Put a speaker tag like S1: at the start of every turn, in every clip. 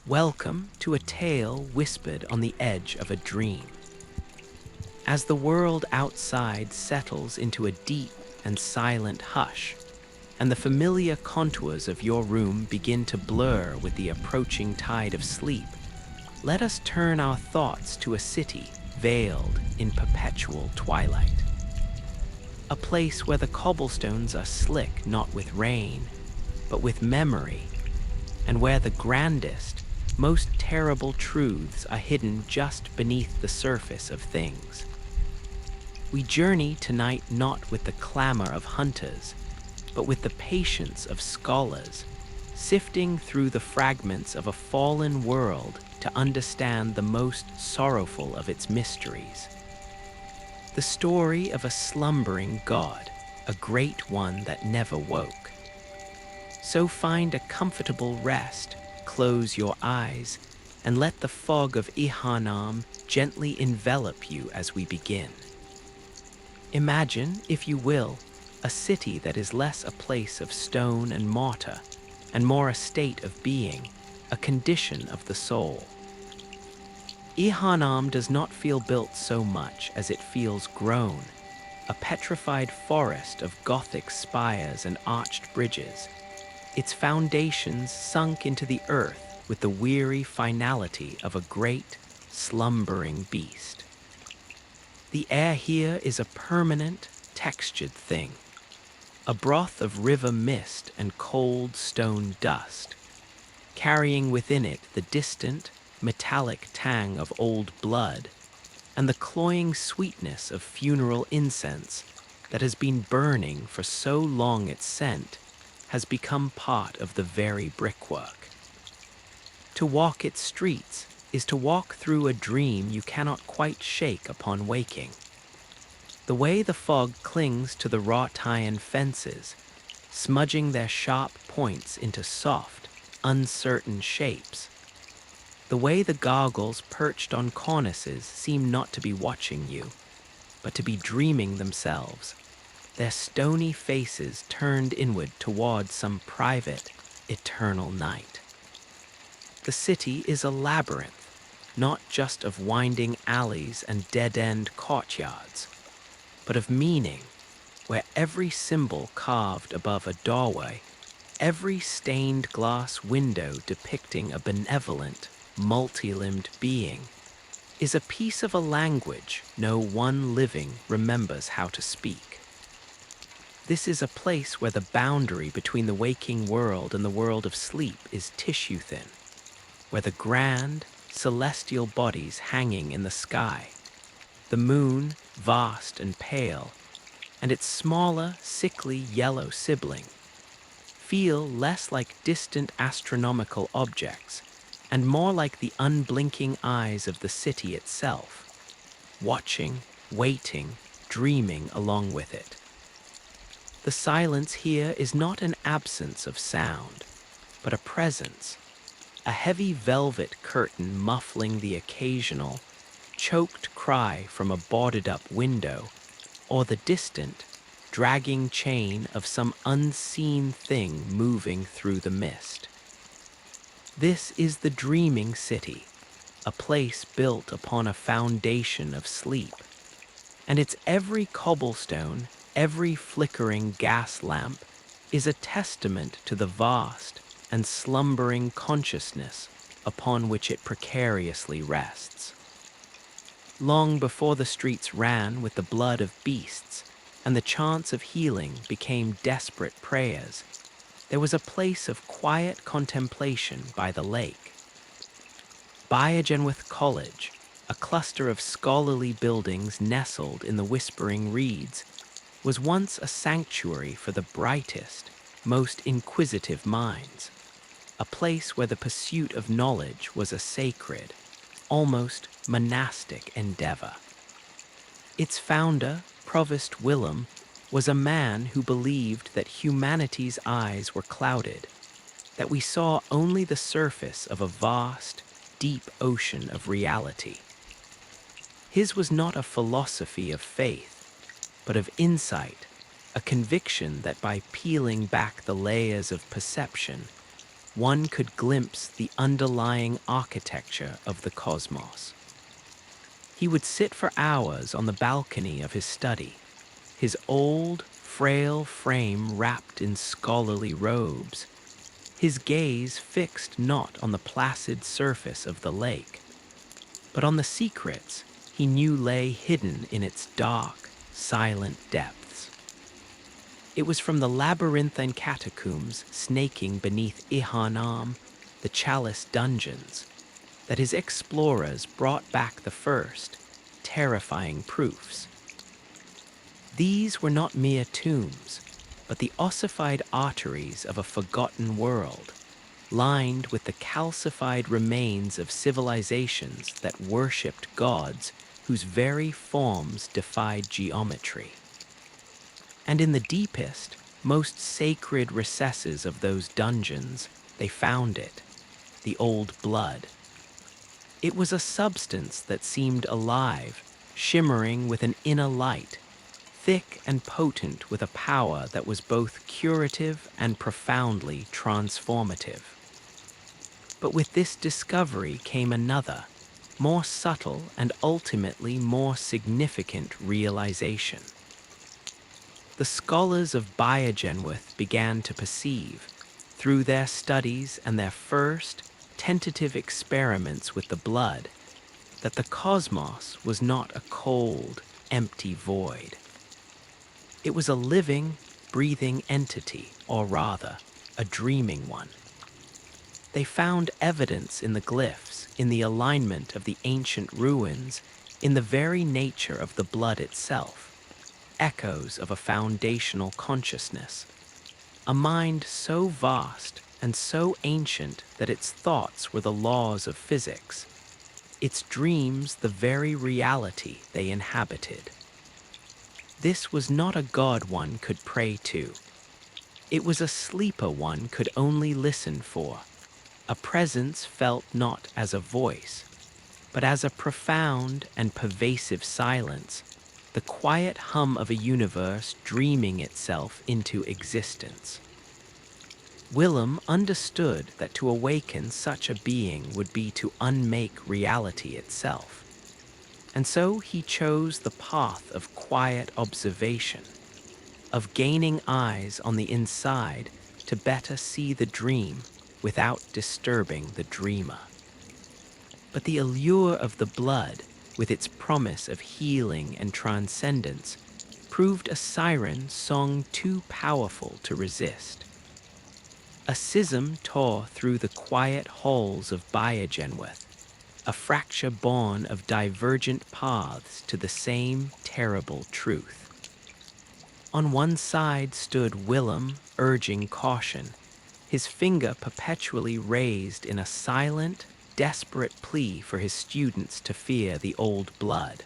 S1: Welcome to a tale whispered on the edge of a dream. As the world outside settles into a deep and silent hush, and the familiar contours of your room begin to blur with the approaching tide of sleep, let us turn our thoughts to a city veiled in perpetual twilight. A place where the cobblestones are slick not with rain, but with memory, and where the grandest, most terrible truths are hidden just beneath the surface of things. We journey tonight not with the clamor of hunters, but with the patience of scholars, sifting through the fragments of a fallen world to understand the most sorrowful of its mysteries. The story of a slumbering god, a great one that never woke. So find a comfortable rest, close your eyes, and let the fog of Yharnam gently envelop you as we begin. Imagine, if you will, a city that is less a place of stone and mortar, and more a state of being, a condition of the soul. Yharnam does not feel built so much as it feels grown, a petrified forest of gothic spires and arched bridges, its foundations sunk into the earth with the weary finality of a great, slumbering beast. The air here is a permanent, textured thing, a broth of river mist and cold stone dust, carrying within it the distant, metallic tang of old blood and the cloying sweetness of funeral incense that has been burning for so long its scent has become part of the very brickwork. To walk its streets is to walk through a dream you cannot quite shake upon waking. The way the fog clings to the wrought iron fences, smudging their sharp points into soft, uncertain shapes. The way the gargoyles perched on cornices seem not to be watching you, but to be dreaming themselves, their stony faces turned inward toward some private, eternal night. The city is a labyrinth, not just of winding alleys and dead-end courtyards, but of meaning, where every symbol carved above a doorway, every stained glass window depicting a benevolent, multi-limbed being, is a piece of a language no one living remembers how to speak. This is a place where the boundary between the waking world and the world of sleep is tissue thin, where the grand, celestial bodies hanging in the sky, the moon vast and pale, and its smaller, sickly yellow sibling, feel less like distant astronomical objects and more like the unblinking eyes of the city itself, watching, waiting, dreaming along with it. The silence here is not an absence of sound, but a presence, a heavy velvet curtain muffling the occasional, choked cry from a boarded-up window, or the distant, dragging chain of some unseen thing moving through the mist. This is the dreaming city, a place built upon a foundation of sleep, and its every cobblestone, every flickering gas lamp is a testament to the vast and slumbering consciousness upon which it precariously rests. Long before the streets ran with the blood of beasts and the chants of healing became desperate prayers, there was a place of quiet contemplation by the lake. Biogenwith College, a cluster of scholarly buildings nestled in the whispering reeds, was once a sanctuary for the brightest, most inquisitive minds, a place where the pursuit of knowledge was a sacred, almost monastic endeavor. Its founder, Provost Willem, was a man who believed that humanity's eyes were clouded, that we saw only the surface of a vast, deep ocean of reality. His was not a philosophy of faith, but of insight, a conviction that by peeling back the layers of perception, one could glimpse the underlying architecture of the cosmos. He would sit for hours on the balcony of his study, his old, frail frame wrapped in scholarly robes, his gaze fixed not on the placid surface of the lake, but on the secrets he knew lay hidden in its dark, silent depths. It was from the labyrinthine catacombs snaking beneath Yharnam, the chalice dungeons, that his explorers brought back the first, terrifying proofs. These were not mere tombs, but the ossified arteries of a forgotten world, lined with the calcified remains of civilizations that worshipped gods whose very forms defied geometry. And in the deepest, most sacred recesses of those dungeons, they found it, the old blood. It was a substance that seemed alive, shimmering with an inner light, thick and potent with a power that was both curative and profoundly transformative. But with this discovery came another, more subtle and ultimately more significant realization. The scholars of Biogenwith began to perceive, through their studies and their first, tentative experiments with the blood, that the cosmos was not a cold, empty void. It was a living, breathing entity, or rather, a dreaming one. They found evidence in the glyphs, in the alignment of the ancient ruins, in the very nature of the blood itself, echoes of a foundational consciousness, a mind so vast and so ancient that its thoughts were the laws of physics, its dreams the very reality they inhabited. This was not a god one could pray to. It was a sleeper one could only listen for, a presence felt not as a voice, but as a profound and pervasive silence, the quiet hum of a universe dreaming itself into existence. Willem understood that to awaken such a being would be to unmake reality itself, and so he chose the path of quiet observation, of gaining eyes on the inside to better see the dream without disturbing the dreamer. But the allure of the blood, with its promise of healing and transcendence, proved a siren song too powerful to resist. A schism tore through the quiet halls of Biogenwith, a fracture born of divergent paths to the same terrible truth. On one side stood Willem, urging caution, his finger perpetually raised in a silent, desperate plea for his students to fear the old blood.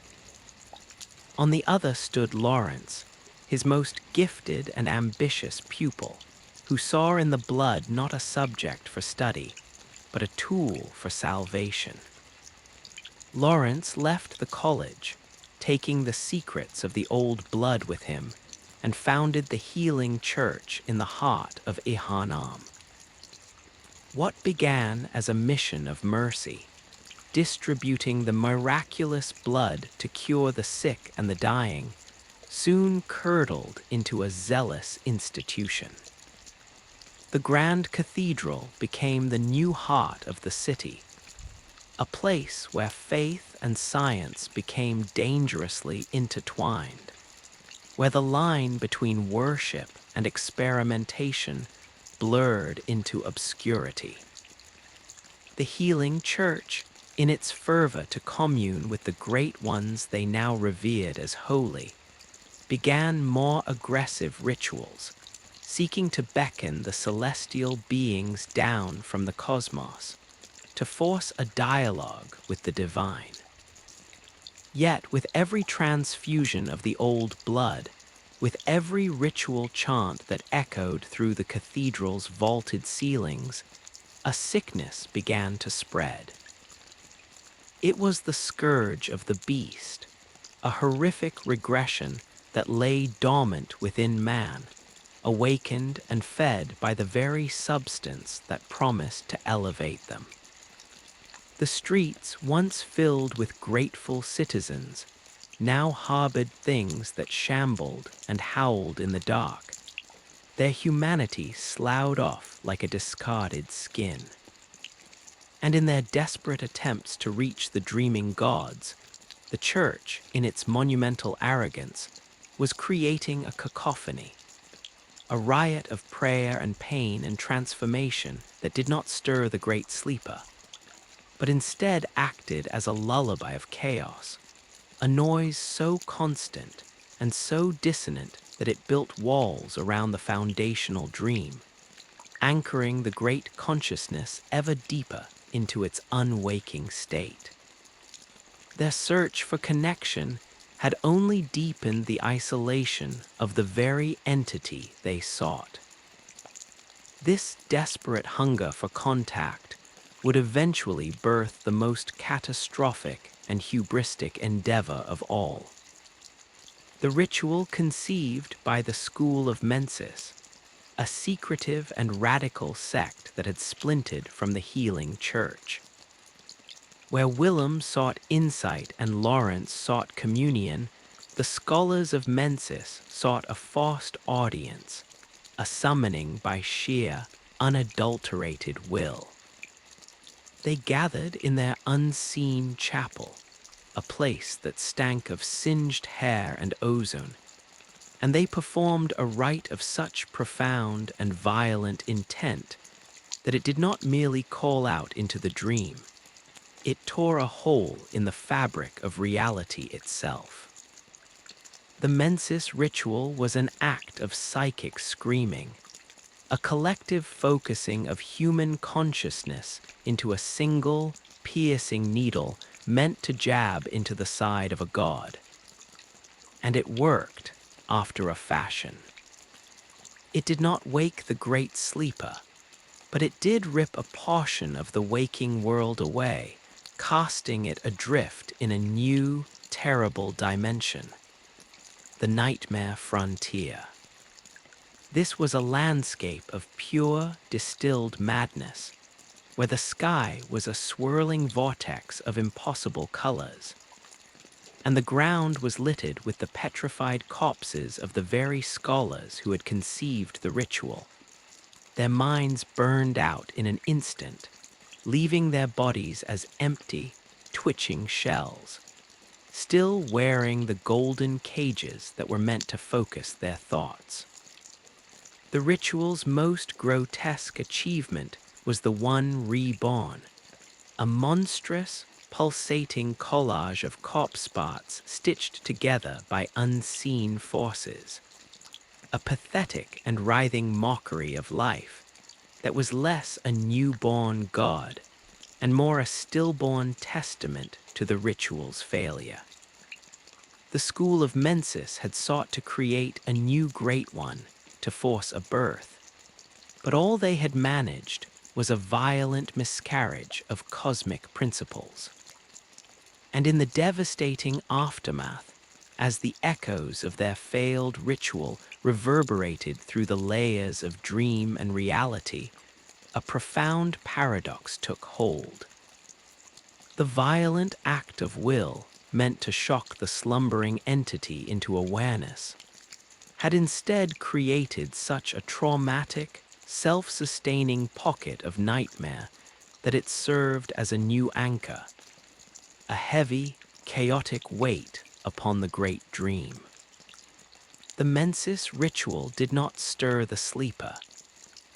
S1: On the other stood Lawrence, his most gifted and ambitious pupil, who saw in the blood not a subject for study, but a tool for salvation. Lawrence left the college, taking the secrets of the old blood with him, and founded the healing church in the heart of Yharnam. What began as a mission of mercy, distributing the miraculous blood to cure the sick and the dying, soon curdled into a zealous institution. The grand cathedral became the new heart of the city, a place where faith and science became dangerously intertwined, where the line between worship and experimentation blurred into obscurity. The healing church, in its fervor to commune with the great ones they now revered as holy, began more aggressive rituals, seeking to beckon the celestial beings down from the cosmos, to force a dialogue with the divine. Yet with every transfusion of the old blood, with every ritual chant that echoed through the cathedral's vaulted ceilings, a sickness began to spread. It was the scourge of the beast, a horrific regression that lay dormant within man, awakened and fed by the very substance that promised to elevate them. The streets, once filled with grateful citizens, now harbored things that shambled and howled in the dark, their humanity sloughed off like a discarded skin. And in their desperate attempts to reach the dreaming gods, the church, in its monumental arrogance, was creating a cacophony, a riot of prayer and pain and transformation that did not stir the great sleeper, but instead acted as a lullaby of chaos, a noise so constant and so dissonant that it built walls around the foundational dream, anchoring the great consciousness ever deeper into its unwaking state. Their search for connection had only deepened the isolation of the very entity they sought. This desperate hunger for contact would eventually birth the most catastrophic and hubristic endeavor of all. The ritual conceived by the school of Mensis, a secretive and radical sect that had splintered from the healing church. Where Willem sought insight and Lawrence sought communion, the scholars of Mensis sought a forced audience, a summoning by sheer, unadulterated will. They gathered in their unseen chapel, a place that stank of singed hair and ozone, and they performed a rite of such profound and violent intent that it did not merely call out into the dream. It tore a hole in the fabric of reality itself. The Mensis ritual was an act of psychic screaming, a collective focusing of human consciousness into a single, piercing needle meant to jab into the side of a god. And it worked after a fashion. It did not wake the great sleeper, but it did rip a portion of the waking world away, casting it adrift in a new, terrible dimension, the nightmare frontier. This was a landscape of pure, distilled madness, where the sky was a swirling vortex of impossible colors, and the ground was littered with the petrified corpses of the very scholars who had conceived the ritual. Their minds burned out in an instant, leaving their bodies as empty, twitching shells, still wearing the golden cages that were meant to focus their thoughts. The ritual's most grotesque achievement was the one reborn, a monstrous, pulsating collage of corpse parts stitched together by unseen forces, a pathetic and writhing mockery of life that was less a newborn god and more a stillborn testament to the ritual's failure. The school of Mensis had sought to create a new great one to force a birth, but all they had managed was a violent miscarriage of cosmic principles. And in the devastating aftermath, as the echoes of their failed ritual reverberated through the layers of dream and reality, a profound paradox took hold. The violent act of will, meant to shock the slumbering entity into awareness, had instead created such a traumatic, self-sustaining pocket of nightmare that it served as a new anchor, a heavy, chaotic weight upon the great dream. The Mensis ritual did not stir the sleeper.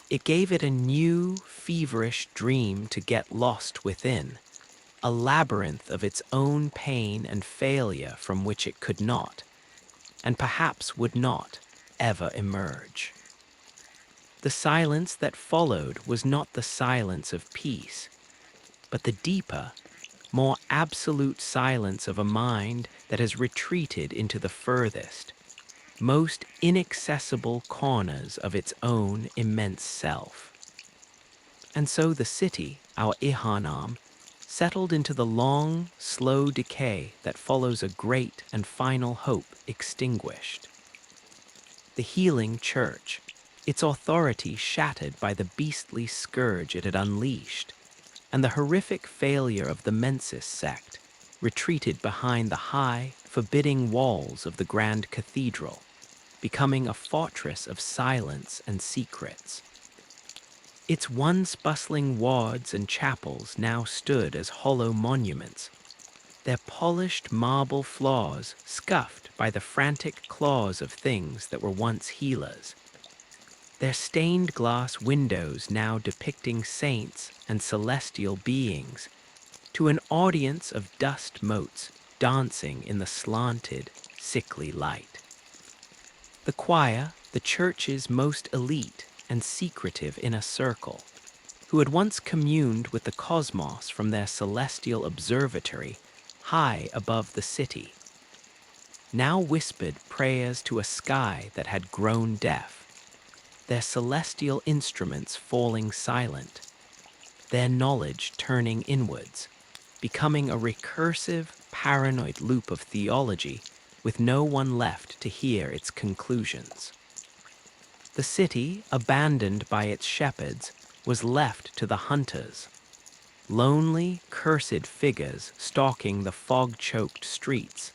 S1: It gave it a new, feverish dream to get lost within, a labyrinth of its own pain and failure from which it could not, and perhaps would not, ever emerge. The silence that followed was not the silence of peace, but the deeper, more absolute silence of a mind that has retreated into the furthest, most inaccessible corners of its own immense self. And so the city, our Yharnam, settled into the long, slow decay that follows a great and final hope extinguished. The healing church, its authority shattered by the beastly scourge it had unleashed, and the horrific failure of the Mensis sect retreated behind the high, forbidding walls of the grand cathedral, becoming a fortress of silence and secrets. Its once bustling wards and chapels now stood as hollow monuments, their polished marble floors scuffed by the frantic claws of things that were once healers, their stained glass windows now depicting saints and celestial beings, to an audience of dust motes dancing in the slanted, sickly light. The choir, the church's most elite and secretive inner circle, who had once communed with the cosmos from their celestial observatory high above the city, now whispered prayers to a sky that had grown deaf, their celestial instruments falling silent, their knowledge turning inwards, becoming a recursive, paranoid loop of theology with no one left to hear its conclusions. The city, abandoned by its shepherds, was left to the hunters, lonely, cursed figures stalking the fog-choked streets,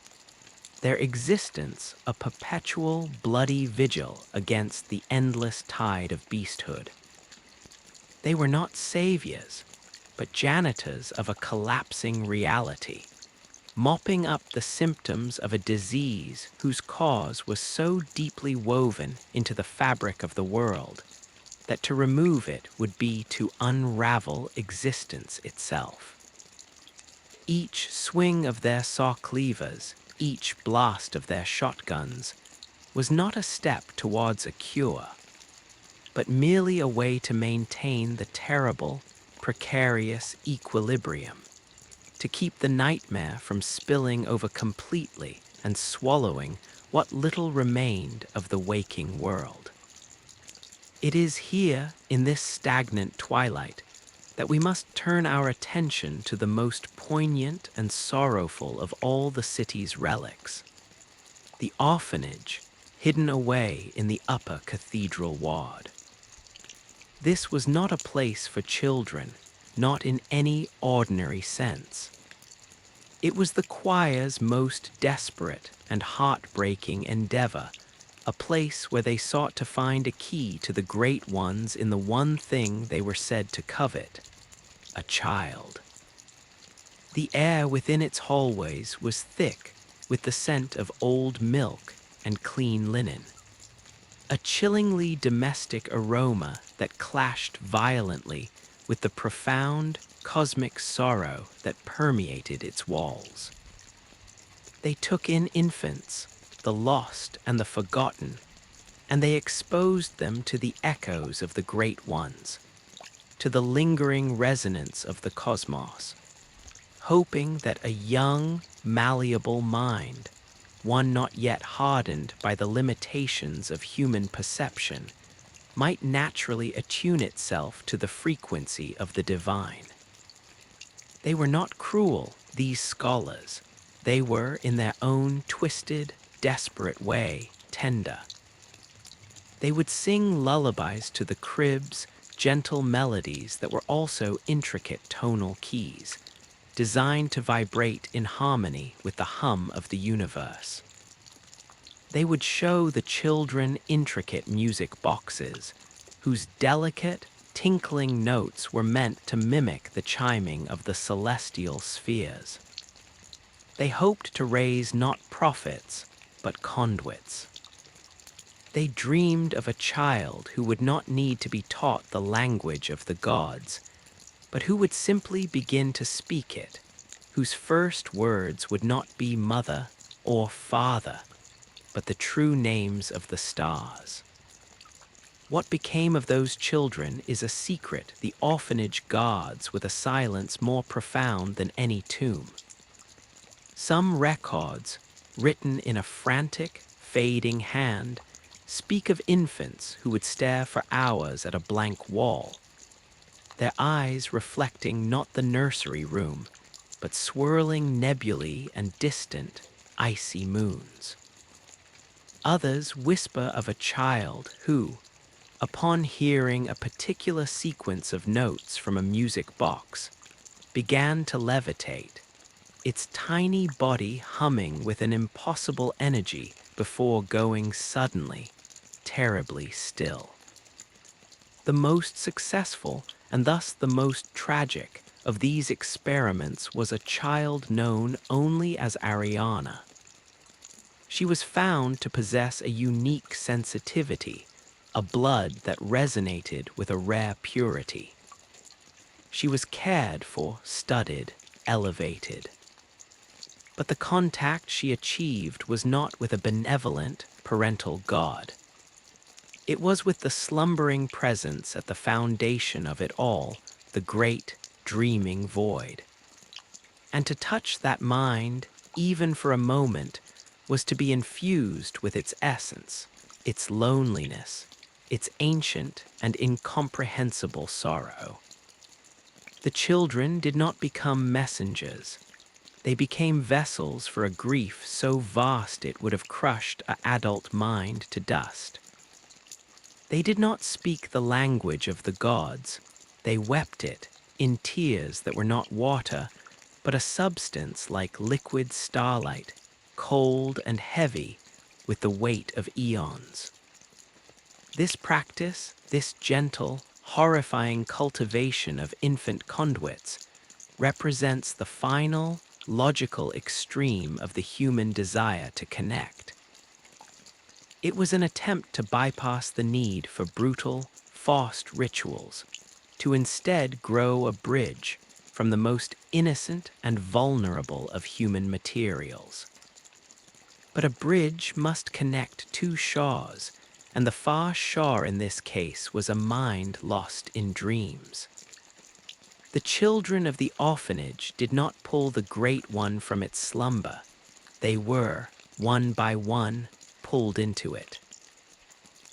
S1: their existence a perpetual, bloody vigil against the endless tide of beasthood. They were not saviors, but janitors of a collapsing reality, mopping up the symptoms of a disease whose cause was so deeply woven into the fabric of the world that to remove it would be to unravel existence itself. Each swing of their saw cleavers, each blast of their shotguns, was not a step towards a cure, but merely a way to maintain the terrible, precarious equilibrium, to keep the nightmare from spilling over completely and swallowing what little remained of the waking world. It is here, in this stagnant twilight, that we must turn our attention to the most poignant and sorrowful of all the city's relics, the orphanage hidden away in the upper cathedral ward. This was not a place for children, not in any ordinary sense. It was the choir's most desperate and heartbreaking endeavor, a place where they sought to find a key to the great ones in the one thing they were said to covet, a child. The air within its hallways was thick with the scent of old milk and clean linen, a chillingly domestic aroma that clashed violently with the profound, cosmic sorrow that permeated its walls. They took in infants, the lost and the forgotten, and they exposed them to the echoes of the great ones, to the lingering resonance of the cosmos, hoping that a young, malleable mind, one not yet hardened by the limitations of human perception, might naturally attune itself to the frequency of the divine. They were not cruel, these scholars. They were, in their own twisted, desperate way, tender. They would sing lullabies to the cribs, gentle melodies that were also intricate tonal keys, designed to vibrate in harmony with the hum of the universe. They would show the children intricate music boxes, whose delicate, tinkling notes were meant to mimic the chiming of the celestial spheres. They hoped to raise not prophets, but conduits. They dreamed of a child who would not need to be taught the language of the gods, but who would simply begin to speak it, whose first words would not be mother or father, but the true names of the stars. What became of those children is a secret the orphanage guards with a silence more profound than any tomb. Some records, written in a frantic, fading hand, speak of infants who would stare for hours at a blank wall, their eyes reflecting not the nursery room, but swirling nebulae and distant, icy moons. Others whisper of a child who, upon hearing a particular sequence of notes from a music box, began to levitate, its tiny body humming with an impossible energy before going suddenly, terribly still. The most successful, and thus the most tragic, of these experiments was a child known only as Ariana. She was found to possess a unique sensitivity, a blood that resonated with a rare purity. She was cared for, studied, elevated. But the contact she achieved was not with a benevolent, parental God. It was with the slumbering presence at the foundation of it all, the great, dreaming void. And to touch that mind, even for a moment, was to be infused with its essence, its loneliness, its ancient and incomprehensible sorrow. The children did not become messengers. They became vessels for a grief so vast it would have crushed an adult mind to dust. They did not speak the language of the gods. They wept it in tears that were not water, but a substance like liquid starlight, cold and heavy with the weight of eons. This practice, this gentle, horrifying cultivation of infant conduits, represents the final, logical extreme of the human desire to connect. It was an attempt to bypass the need for brutal, forced rituals, to instead grow a bridge from the most innocent and vulnerable of human materials. But a bridge must connect two shores, and the far shore in this case was a mind lost in dreams. The children of the orphanage did not pull the great one from its slumber. They were, one by one, pulled into it.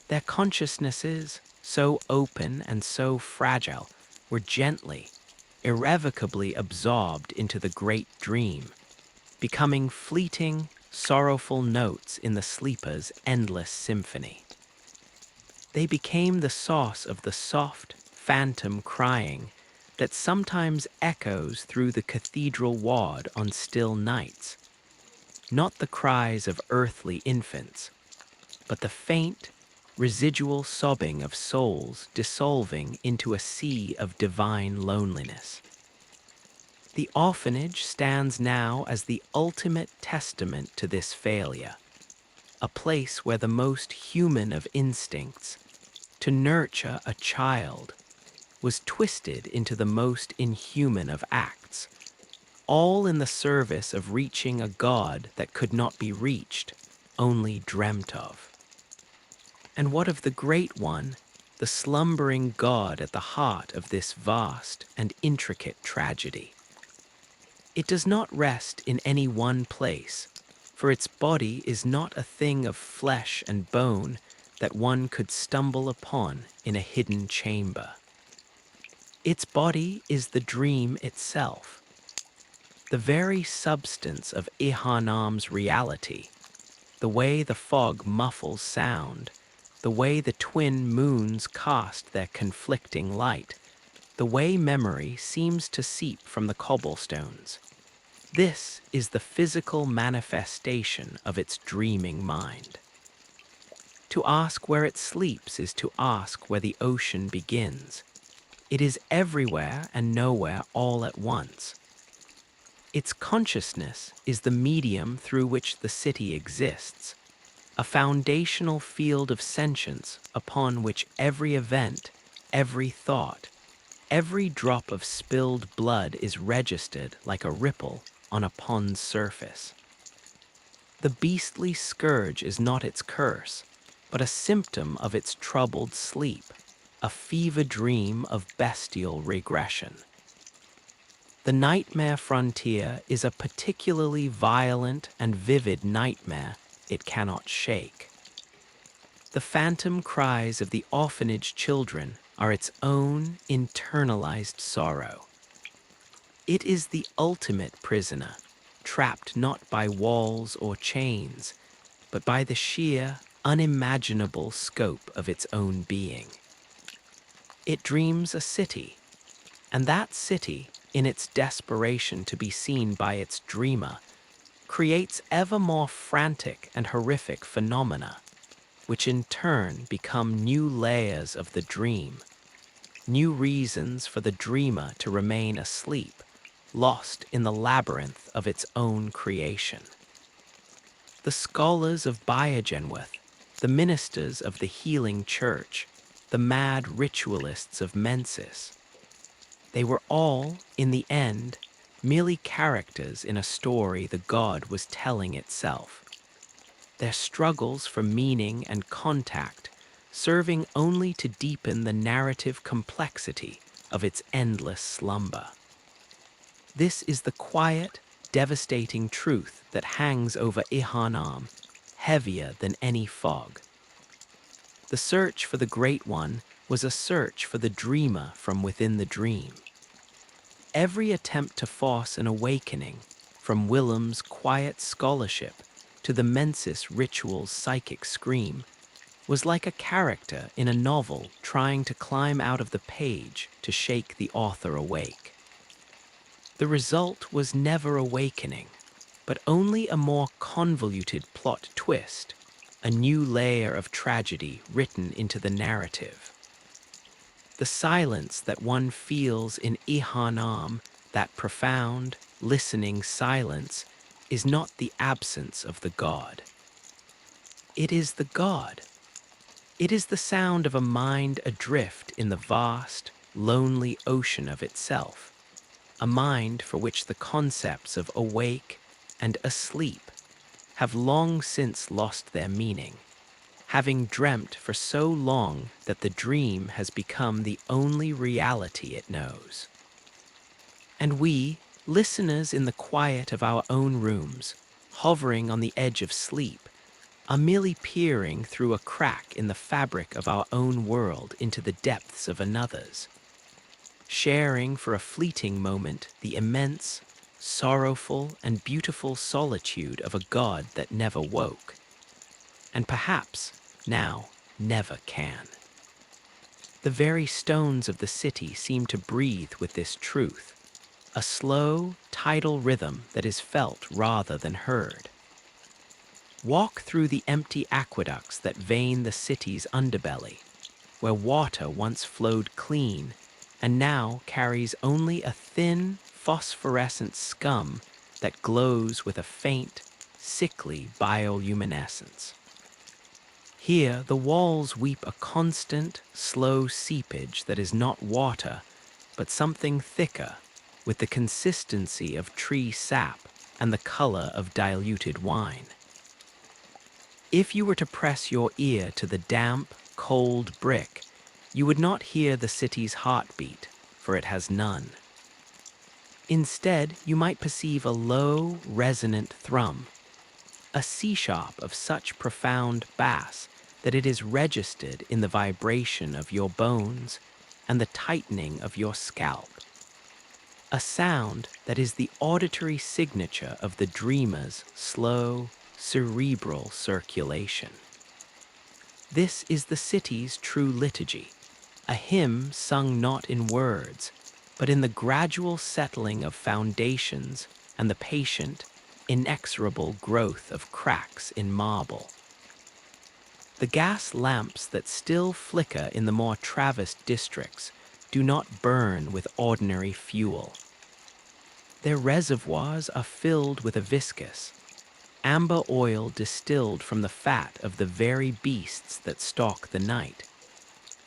S1: Their consciousnesses, so open and so fragile, were gently, irrevocably absorbed into the great dream, becoming fleeting, sorrowful notes in the sleeper's endless symphony. They became the source of the soft, phantom crying that sometimes echoes through the cathedral ward on still nights, not the cries of earthly infants, but the faint, residual sobbing of souls dissolving into a sea of divine loneliness. The orphanage stands now as the ultimate testament to this failure, a place where the most human of instincts, to nurture a child, was twisted into the most inhuman of acts, all in the service of reaching a God that could not be reached, only dreamt of. And what of the Great One, the slumbering God at the heart of this vast and intricate tragedy? It does not rest in any one place, for its body is not a thing of flesh and bone that one could stumble upon in a hidden chamber. Its body is the dream itself, the very substance of Yharnam's reality, the way the fog muffles sound, the way the twin moons cast their conflicting light, the way memory seems to seep from the cobblestones. This is the physical manifestation of its dreaming mind. To ask where it sleeps is to ask where the ocean begins. It is everywhere and nowhere all at once. Its consciousness is the medium through which the city exists, a foundational field of sentience upon which every event, every thought, every drop of spilled blood is registered like a ripple on a pond's surface. The beastly scourge is not its curse, but a symptom of its troubled sleep, a fever dream of bestial regression. The nightmare frontier is a particularly violent and vivid nightmare it cannot shake. The phantom cries of the orphanage children are its own internalized sorrow. It is the ultimate prisoner, trapped not by walls or chains, but by the sheer, unimaginable scope of its own being. It dreams a city, and that city, in its desperation to be seen by its dreamer, creates ever more frantic and horrific phenomena, which in turn become new layers of the dream, new reasons for the dreamer to remain asleep, lost in the labyrinth of its own creation. The scholars of Biogenwith, the ministers of the healing church, the mad ritualists of Mensis, they were all, in the end, merely characters in a story the god was telling itself. Their struggles for meaning and contact serving only to deepen the narrative complexity of its endless slumber. This is the quiet, devastating truth that hangs over Yharnam, heavier than any fog. The search for the Great One was a search for the dreamer from within the dream. Every attempt to force an awakening, from Willem's quiet scholarship to the Mensis ritual's psychic scream, was like a character in a novel trying to climb out of the page to shake the author awake. The result was never awakening, but only a more convoluted plot twist, a new layer of tragedy written into the narrative. The silence that one feels in Yharnam, that profound, listening silence, is not the absence of the god. It is the god. It is the sound of a mind adrift in the vast, lonely ocean of itself, a mind for which the concepts of awake and asleep have long since lost their meaning, having dreamt for so long that the dream has become the only reality it knows. And we, listeners in the quiet of our own rooms, hovering on the edge of sleep, are merely peering through a crack in the fabric of our own world into the depths of another's, sharing for a fleeting moment the immense, sorrowful, and beautiful solitude of a god that never woke, and perhaps now never can. The very stones of the city seem to breathe with this truth, a slow, tidal rhythm that is felt rather than heard. Walk through the empty aqueducts that vein the city's underbelly, where water once flowed clean and now carries only a thin, phosphorescent scum that glows with a faint, sickly bioluminescence. Here, the walls weep a constant, slow seepage that is not water, but something thicker, with the consistency of tree sap and the color of diluted wine. If you were to press your ear to the damp, cold brick, you would not hear the city's heartbeat, for it has none. Instead, you might perceive a low, resonant thrum, a C-sharp of such profound bass that it is registered in the vibration of your bones and the tightening of your scalp. A sound that is the auditory signature of the dreamer's slow, cerebral circulation. This is the city's true liturgy, a hymn sung not in words, but in the gradual settling of foundations and the patient, inexorable growth of cracks in marble. The gas lamps that still flicker in the more traversed districts do not burn with ordinary fuel. Their reservoirs are filled with a viscous, amber oil distilled from the fat of the very beasts that stalk the night,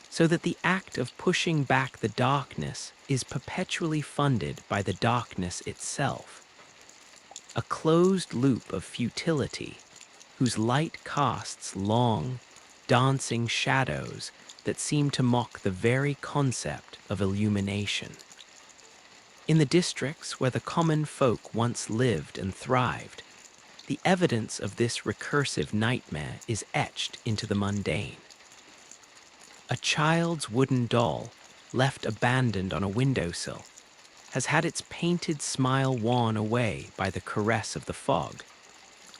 S1: so that the act of pushing back the darkness is perpetually funded by the darkness itself. A closed loop of futility whose light casts long, dancing shadows that seem to mock the very concept of illumination. In the districts where the common folk once lived and thrived, the evidence of this recursive nightmare is etched into the mundane. A child's wooden doll, left abandoned on a windowsill, has had its painted smile worn away by the caress of the fog.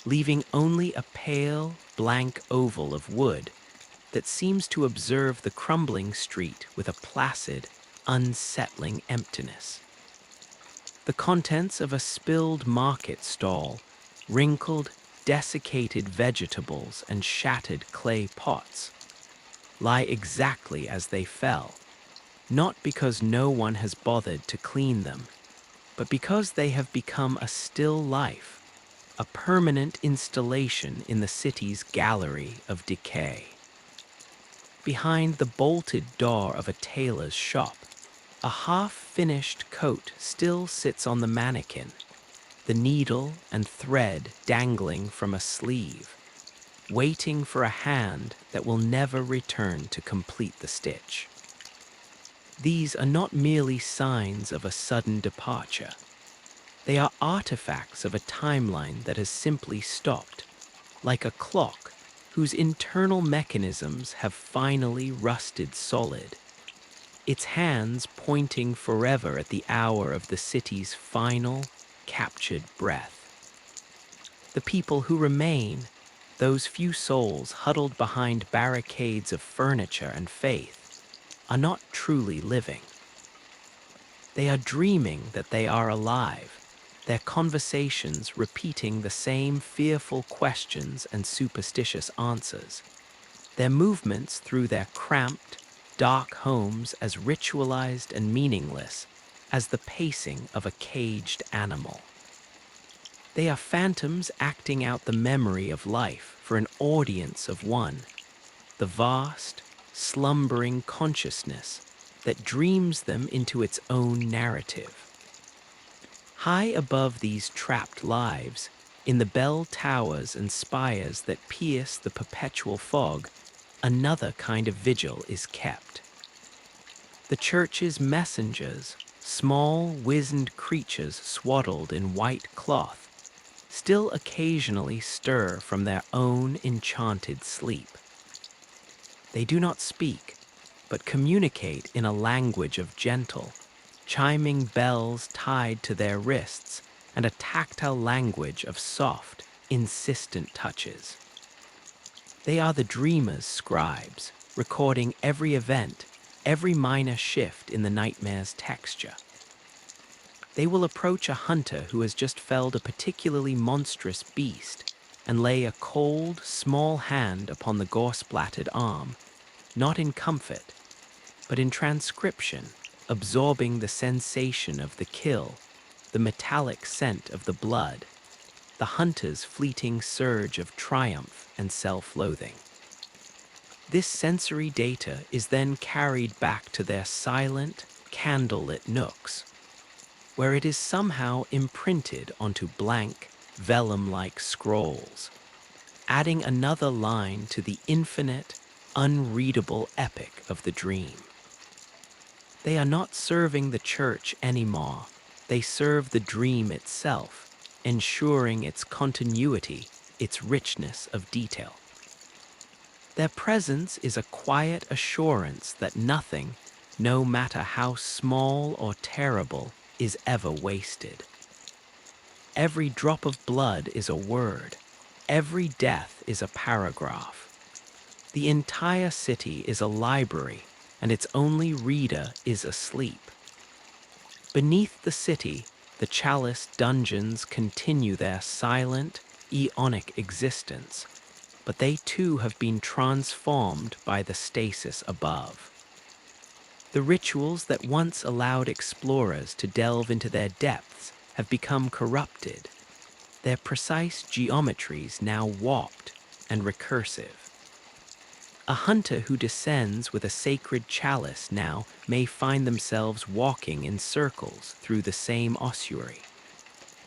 S1: leaving only a pale, blank oval of wood that seems to observe the crumbling street with a placid, unsettling emptiness. The contents of a spilled market stall, wrinkled, desiccated vegetables and shattered clay pots, lie exactly as they fell, not because no one has bothered to clean them, but because they have become a still life, a permanent installation in the city's gallery of decay. Behind the bolted door of a tailor's shop, a half-finished coat still sits on the mannequin, the needle and thread dangling from a sleeve, waiting for a hand that will never return to complete the stitch. These are not merely signs of a sudden departure. They are artifacts of a timeline that has simply stopped, like a clock whose internal mechanisms have finally rusted solid, its hands pointing forever at the hour of the city's final, captured breath. The people who remain, those few souls huddled behind barricades of furniture and faith, are not truly living. They are dreaming that they are alive, their conversations repeating the same fearful questions and superstitious answers, their movements through their cramped, dark homes as ritualized and meaningless as the pacing of a caged animal. They are phantoms acting out the memory of life for an audience of one, the vast, slumbering consciousness that dreams them into its own narrative. High above these trapped lives, in the bell towers and spires that pierce the perpetual fog, another kind of vigil is kept. The church's messengers, small, wizened creatures swaddled in white cloth, still occasionally stir from their own enchanted sleep. They do not speak, but communicate in a language of gentle, chiming bells tied to their wrists and a tactile language of soft, insistent touches. They are the dreamer's scribes, recording every event, every minor shift in the nightmare's texture. They will approach a hunter who has just felled a particularly monstrous beast and lay a cold, small hand upon the gore-splattered arm, not in comfort, but in transcription, absorbing the sensation of the kill, the metallic scent of the blood, the hunter's fleeting surge of triumph and self-loathing. This sensory data is then carried back to their silent, candlelit nooks, where it is somehow imprinted onto blank, vellum-like scrolls, adding another line to the infinite, unreadable epic of the dream. They are not serving the church anymore. They serve the dream itself, ensuring its continuity, its richness of detail. Their presence is a quiet assurance that nothing, no matter how small or terrible, is ever wasted. Every drop of blood is a word. Every death is a paragraph. The entire city is a library, and its only reader is asleep. Beneath the city, the chalice dungeons continue their silent, aeonic existence, but they too have been transformed by the stasis above. The rituals that once allowed explorers to delve into their depths have become corrupted, their precise geometries now warped and recursive. A hunter who descends with a sacred chalice now may find themselves walking in circles through the same ossuary,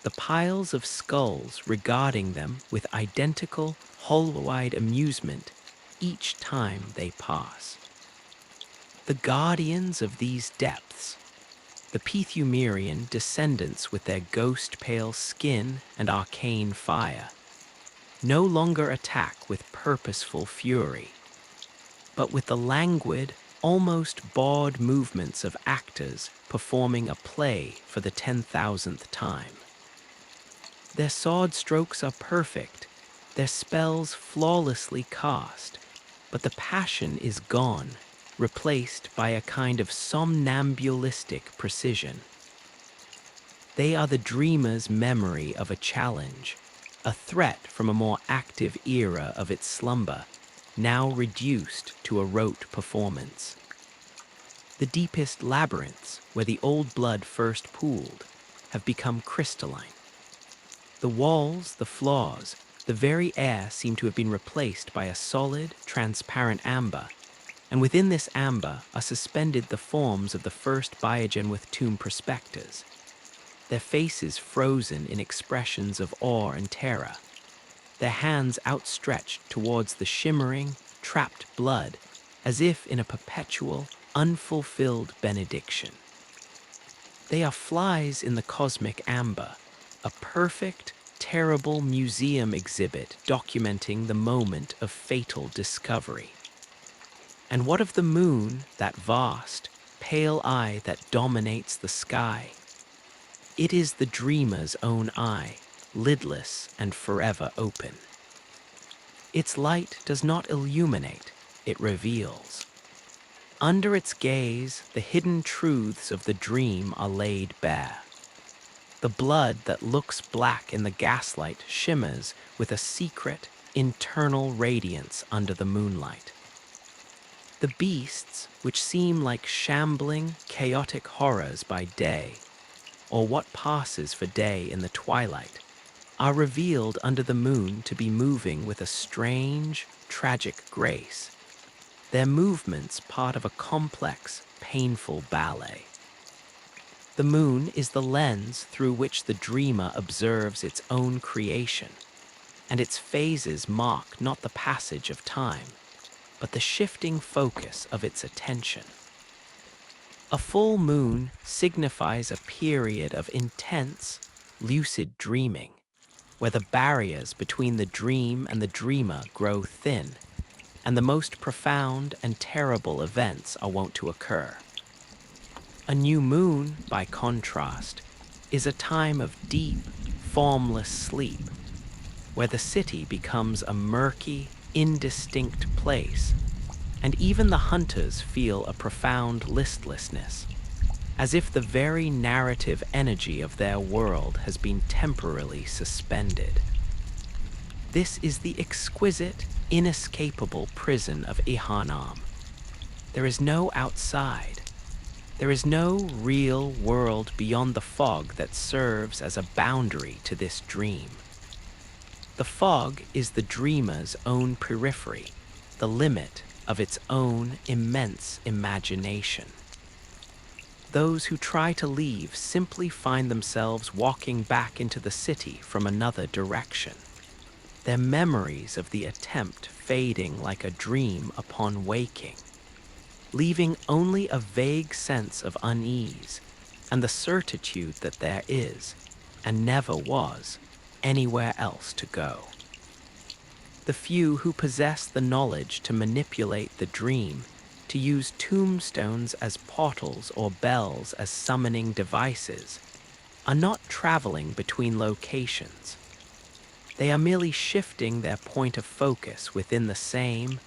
S1: the piles of skulls regarding them with identical, hollow-eyed amusement each time they pass. The guardians of these depths, the Pithumerian descendants with their ghost-pale skin and arcane fire, no longer attack with purposeful fury, but with the languid, almost bored movements of actors performing a play for the 10,000th time. Their sword strokes are perfect, their spells flawlessly cast, but the passion is gone, replaced by a kind of somnambulistic precision. They are the dreamer's memory of a challenge, a threat from a more active era of its slumber, now reduced to a rote performance. The deepest labyrinths, where the old blood first pooled, have become crystalline. The walls, the floors, the very air seem to have been replaced by a solid, transparent amber, and within this amber are suspended the forms of the first Biogen with tomb prospectors, their faces frozen in expressions of awe and terror, their hands outstretched towards the shimmering, trapped blood, as if in a perpetual, unfulfilled benediction. They are flies in the cosmic amber, a perfect, terrible museum exhibit documenting the moment of fatal discovery. And what of the moon, that vast, pale eye that dominates the sky? It is the dreamer's own eye, lidless and forever open. Its light does not illuminate, it reveals. Under its gaze, the hidden truths of the dream are laid bare. The blood that looks black in the gaslight shimmers with a secret, internal radiance under the moonlight. The beasts, which seem like shambling, chaotic horrors by day, or what passes for day in the twilight, are revealed under the moon to be moving with a strange, tragic grace, their movements part of a complex, painful ballet. The moon is the lens through which the dreamer observes its own creation, and its phases mark not the passage of time, but the shifting focus of its attention. A full moon signifies a period of intense, lucid dreaming, where the barriers between the dream and the dreamer grow thin, and the most profound and terrible events are wont to occur. A new moon, by contrast, is a time of deep, formless sleep, where the city becomes a murky, indistinct place, and even the hunters feel a profound listlessness, as if the very narrative energy of their world has been temporarily suspended. This is the exquisite, inescapable prison of Yharnam. There is no outside. There is no real world beyond the fog that serves as a boundary to this dream. The fog is the dreamer's own periphery, the limit of its own immense imagination. Those who try to leave simply find themselves walking back into the city from another direction, their memories of the attempt fading like a dream upon waking, leaving only a vague sense of unease and the certitude that there is, and never was, anywhere else to go. The few who possess the knowledge to manipulate the dream, to use tombstones as portals or bells as summoning devices, are not traveling between locations. They are merely shifting their point of focus within the same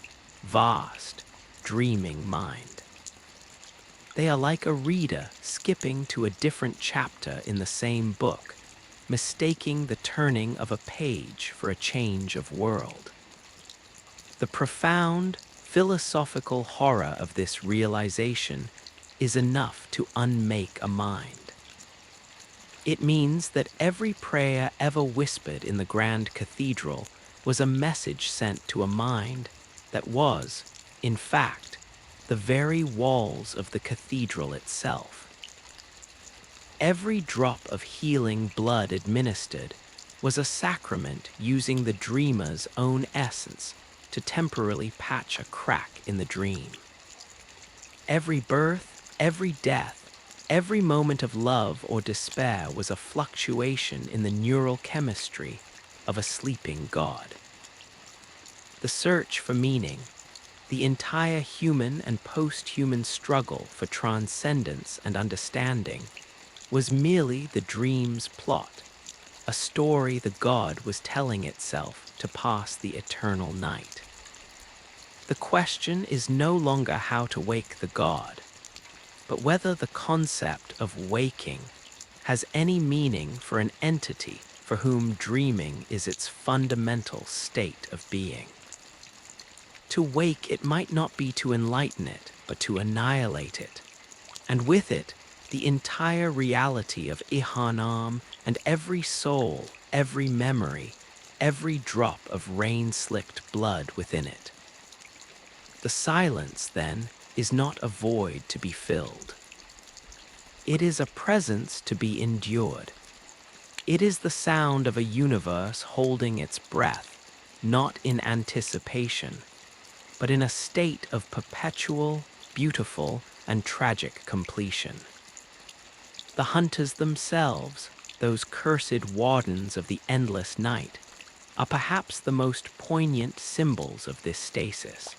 S1: vast, dreaming mind. They are like a reader skipping to a different chapter in the same book, mistaking the turning of a page for a change of world. The profound, philosophical horror of this realization is enough to unmake a mind. It means that every prayer ever whispered in the grand cathedral was a message sent to a mind that was, in fact, the very walls of the cathedral itself. Every drop of healing blood administered was a sacrament using the dreamer's own essence to temporarily patch a crack in the dream. Every birth, every death, every moment of love or despair was a fluctuation in the neural chemistry of a sleeping god. The search for meaning, the entire human and post-human struggle for transcendence and understanding, was merely the dream's plot, a story the god was telling itself to pass the eternal night. The question is no longer how to wake the god, but whether the concept of waking has any meaning for an entity for whom dreaming is its fundamental state of being. To wake it might not be to enlighten it, but to annihilate it, and with it, the entire reality of Yharnam and every soul, every memory, every drop of rain-slicked blood within it. The silence, then, is not a void to be filled. It is a presence to be endured. It is the sound of a universe holding its breath, not in anticipation, but in a state of perpetual, beautiful, and tragic completion. The hunters themselves, those cursed wardens of the endless night, are perhaps the most poignant symbols of this stasis.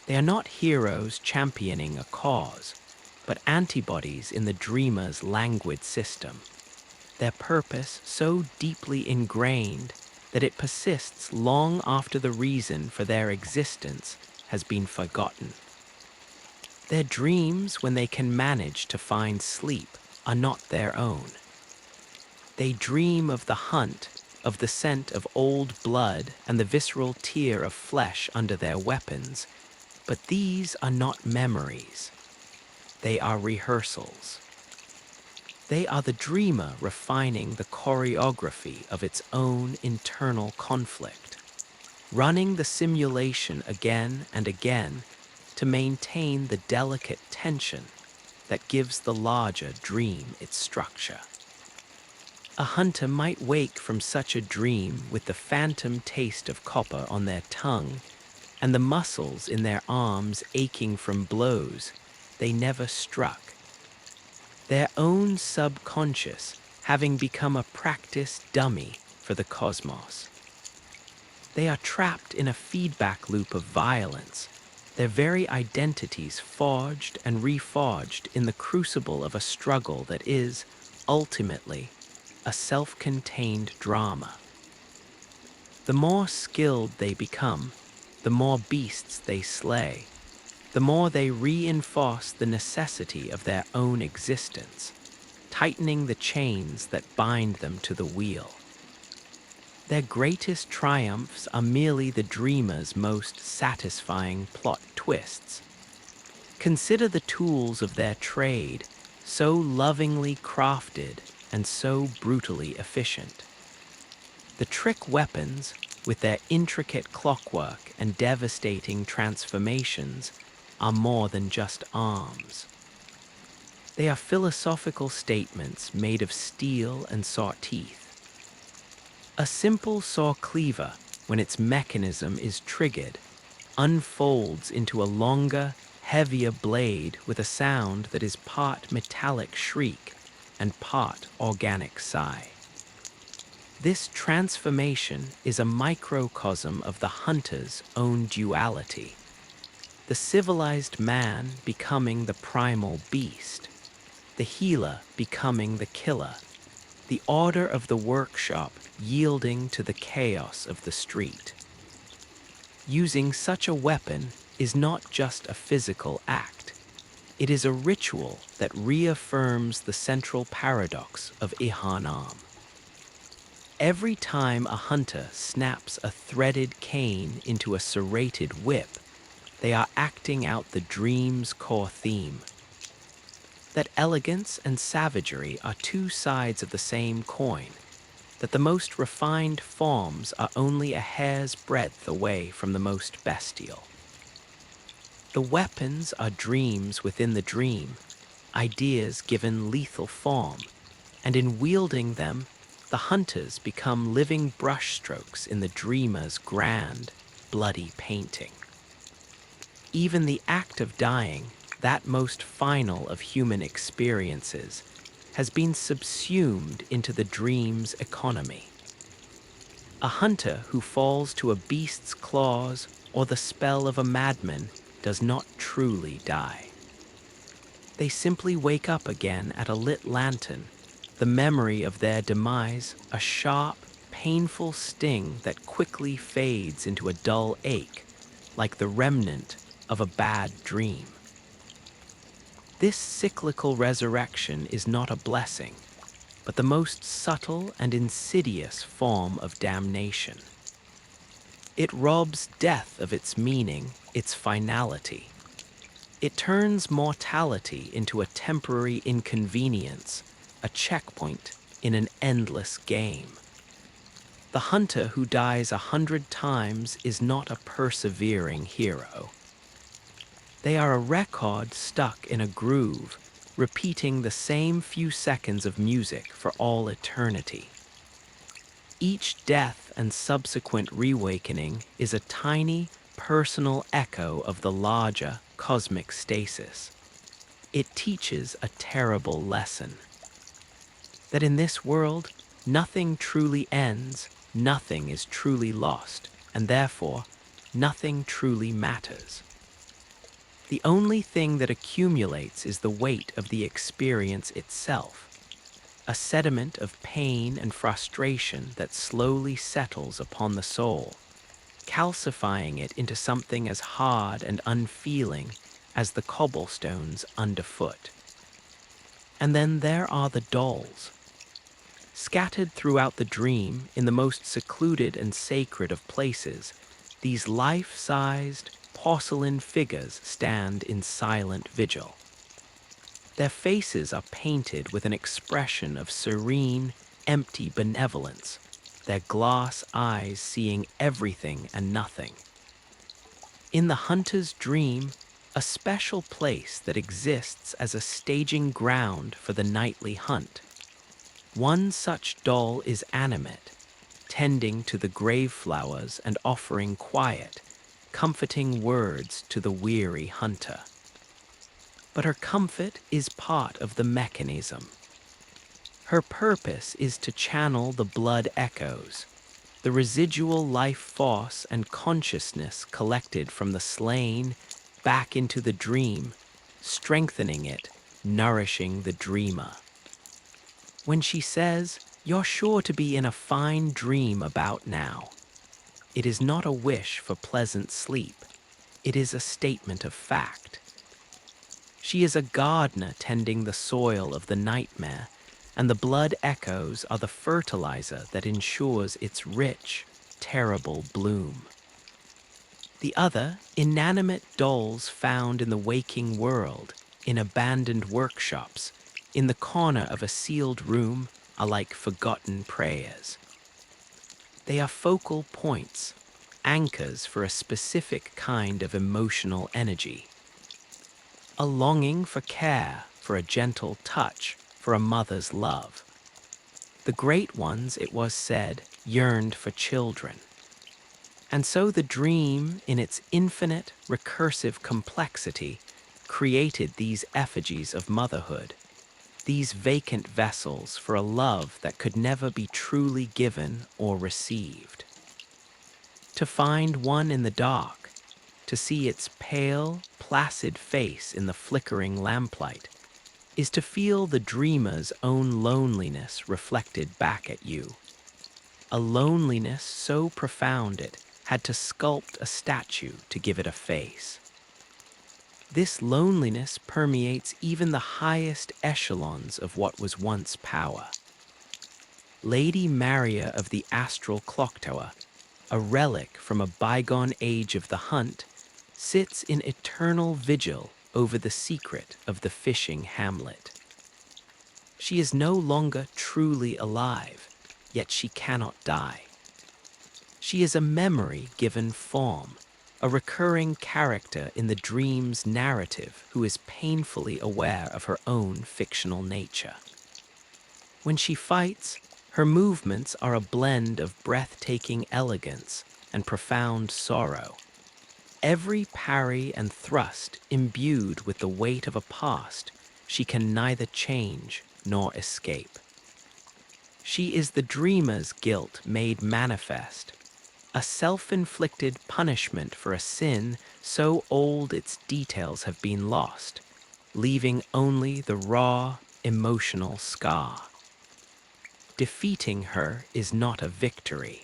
S1: They are not heroes championing a cause, but antibodies in the dreamer's languid system, their purpose so deeply ingrained that it persists long after the reason for their existence has been forgotten. Their dreams, when they can manage to find sleep, are not their own. They dream of the hunt, of the scent of old blood and the visceral tear of flesh under their weapons, but these are not memories. They are rehearsals. They are the dreamer refining the choreography of its own internal conflict, running the simulation again and again to maintain the delicate tension that gives the larger dream its structure. A hunter might wake from such a dream with the phantom taste of copper on their tongue and the muscles in their arms aching from blows they never struck. Their own subconscious having become a practice dummy for the cosmos. They are trapped in a feedback loop of violence, their very identities forged and reforged in the crucible of a struggle that is, ultimately, a self-contained drama. The more skilled they become, the more beasts they slay, the more they reinforce the necessity of their own existence, tightening the chains that bind them to the wheel. Their greatest triumphs are merely the dreamer's most satisfying plot twists. Consider the tools of their trade, so lovingly crafted and so brutally efficient. The trick weapons, with their intricate clockwork and devastating transformations, are more than just arms. They are philosophical statements made of steel and saw teeth. A simple saw cleaver, when its mechanism is triggered, unfolds into a longer, heavier blade with a sound that is part metallic shriek and part organic sigh. This transformation is a microcosm of the hunter's own duality. The civilized man becoming the primal beast, the healer becoming the killer, the order of the workshop yielding to the chaos of the street. Using such a weapon is not just a physical act. It is a ritual that reaffirms the central paradox of Yharnam. Every time a hunter snaps a threaded cane into a serrated whip, they are acting out the dream's core theme. That elegance and savagery are two sides of the same coin, that the most refined forms are only a hair's breadth away from the most bestial. The weapons are dreams within the dream, ideas given lethal form, and in wielding them, the hunters become living brushstrokes in the dreamer's grand, bloody painting. Even the act of dying, that most final of human experiences, has been subsumed into the dream's economy. A hunter who falls to a beast's claws or the spell of a madman does not truly die. They simply wake up again at a lit lantern, the memory of their demise a sharp, painful sting that quickly fades into a dull ache, like the remnant of a bad dream. This cyclical resurrection is not a blessing, but the most subtle and insidious form of damnation. It robs death of its meaning, its finality. It turns mortality into a temporary inconvenience, a checkpoint in an endless game. The hunter who dies 100 times is not a persevering hero. They are a record stuck in a groove, repeating the same few seconds of music for all eternity. Each death and subsequent reawakening is a tiny, personal echo of the larger cosmic stasis. It teaches a terrible lesson. That in this world, nothing truly ends, nothing is truly lost, and therefore, nothing truly matters. The only thing that accumulates is the weight of the experience itself, a sediment of pain and frustration that slowly settles upon the soul, calcifying it into something as hard and unfeeling as the cobblestones underfoot. And then there are the dolls. Scattered throughout the dream in the most secluded and sacred of places, these life-sized, porcelain figures stand in silent vigil. Their faces are painted with an expression of serene, empty benevolence, their glass eyes seeing everything and nothing. In the hunter's dream, a special place that exists as a staging ground for the nightly hunt. One such doll is animate, tending to the grave flowers and offering quiet, comforting words to the weary hunter. But her comfort is part of the mechanism. Her purpose is to channel the blood echoes, the residual life force and consciousness collected from the slain back into the dream, strengthening it, nourishing the dreamer. When she says, "You're sure to be in a fine dream about now," it is not a wish for pleasant sleep. It is a statement of fact. She is a gardener tending the soil of the nightmare, and the blood echoes are the fertilizer that ensures its rich, terrible bloom. The other, inanimate dolls found in the waking world, in abandoned workshops, in the corner of a sealed room, are like forgotten prayers. They are focal points, anchors for a specific kind of emotional energy. A longing for care, for a gentle touch, for a mother's love. The great ones, it was said, yearned for children. And so the dream, in its infinite, recursive complexity, created these effigies of motherhood, these vacant vessels for a love that could never be truly given or received. To find one in the dark, to see its pale, placid face in the flickering lamplight, is to feel the dreamer's own loneliness reflected back at you. A loneliness so profound it had to sculpt a statue to give it a face. This loneliness permeates even the highest echelons of what was once power. Lady Maria of the Astral Clock Tower, a relic from a bygone age of the hunt, sits in eternal vigil over the secret of the fishing hamlet. She is no longer truly alive, yet she cannot die. She is a memory given form, a recurring character in the dream's narrative who is painfully aware of her own fictional nature. When she fights, her movements are a blend of breathtaking elegance and profound sorrow. Every parry and thrust imbued with the weight of a past she can neither change nor escape. She is the dreamer's guilt made manifest, a self-inflicted punishment for a sin so old its details have been lost, leaving only the raw, emotional scar. Defeating her is not a victory.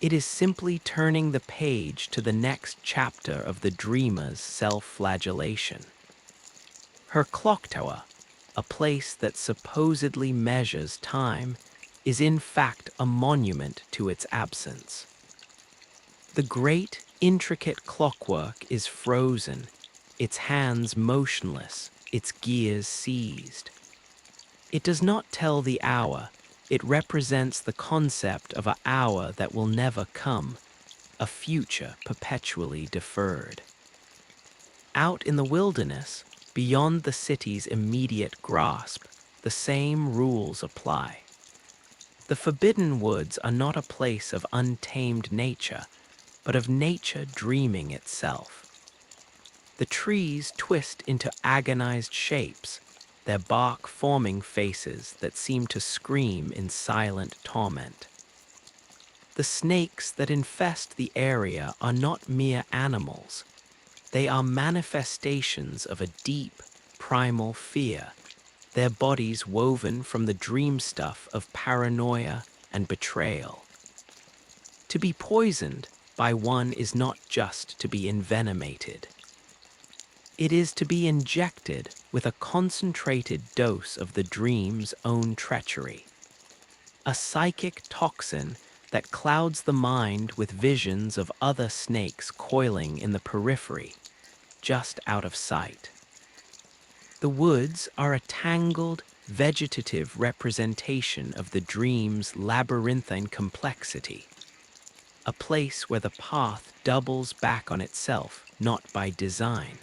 S1: It is simply turning the page to the next chapter of the dreamer's self-flagellation. Her clock tower, a place that supposedly measures time, is in fact a monument to its absence. The great, intricate clockwork is frozen, its hands motionless, its gears seized. It does not tell the hour, it represents the concept of an hour that will never come, a future perpetually deferred. Out in the wilderness, beyond the city's immediate grasp, the same rules apply. The forbidden woods are not a place of untamed nature, but of nature dreaming itself. The trees twist into agonized shapes, their bark forming faces that seem to scream in silent torment. The snakes that infest the area are not mere animals. They are manifestations of a deep, primal fear, their bodies woven from the dream stuff of paranoia and betrayal. To be poisoned by one is not just to be envenomated. It is to be injected with a concentrated dose of the dream's own treachery, a psychic toxin that clouds the mind with visions of other snakes coiling in the periphery, just out of sight. The woods are a tangled, vegetative representation of the dream's labyrinthine complexity, a place where the path doubles back on itself, not by design,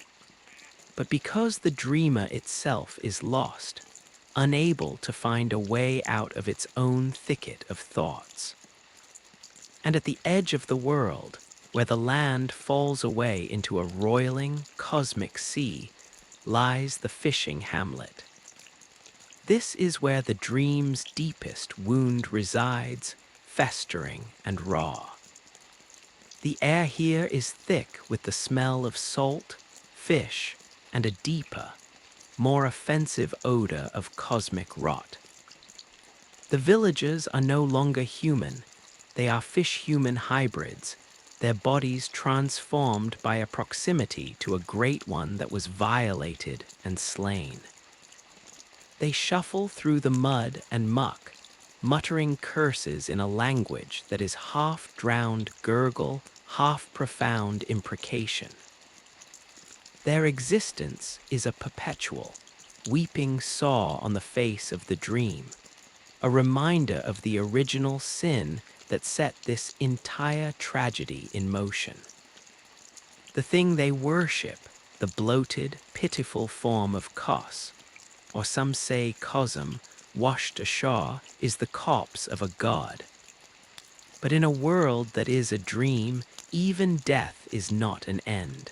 S1: but because the dreamer itself is lost, unable to find a way out of its own thicket of thoughts. And at the edge of the world, where the land falls away into a roiling, cosmic sea, lies the fishing hamlet. This is where the dream's deepest wound resides, festering and raw. The air here is thick with the smell of salt, fish, and a deeper, more offensive odor of cosmic rot. The villagers are no longer human. They are fish-human hybrids, their bodies transformed by a proximity to a great one that was violated and slain. They shuffle through the mud and muck, muttering curses in a language that is half-drowned gurgle, half-profound imprecation. Their existence is a perpetual, weeping saw on the face of the dream, a reminder of the original sin that set this entire tragedy in motion. The thing they worship, the bloated, pitiful form of Kos, or some say Cosm, washed ashore, is the corpse of a god. But in a world that is a dream, even death is not an end.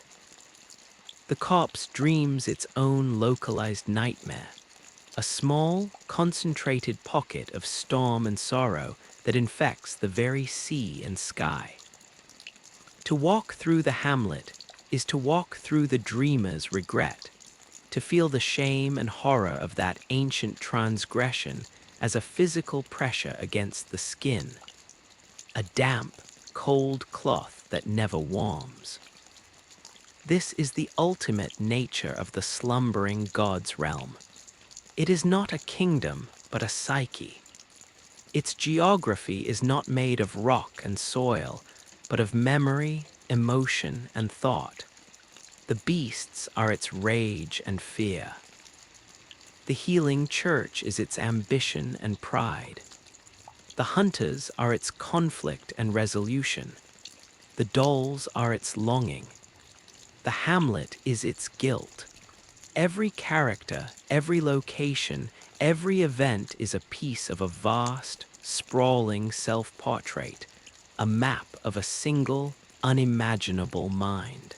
S1: The corpse dreams its own localized nightmare, a small, concentrated pocket of storm and sorrow that infects the very sea and sky. To walk through the hamlet is to walk through the dreamer's regret, to feel the shame and horror of that ancient transgression as a physical pressure against the skin, a damp, cold cloth that never warms. This is the ultimate nature of the slumbering god's realm. It is not a kingdom, but a psyche. Its geography is not made of rock and soil, but of memory, emotion, and thought. The beasts are its rage and fear. The healing church is its ambition and pride. The hunters are its conflict and resolution. The dolls are its longing. The hamlet is its guilt. Every character, every location, every event is a piece of a vast, sprawling self-portrait, a map of a single, unimaginable mind.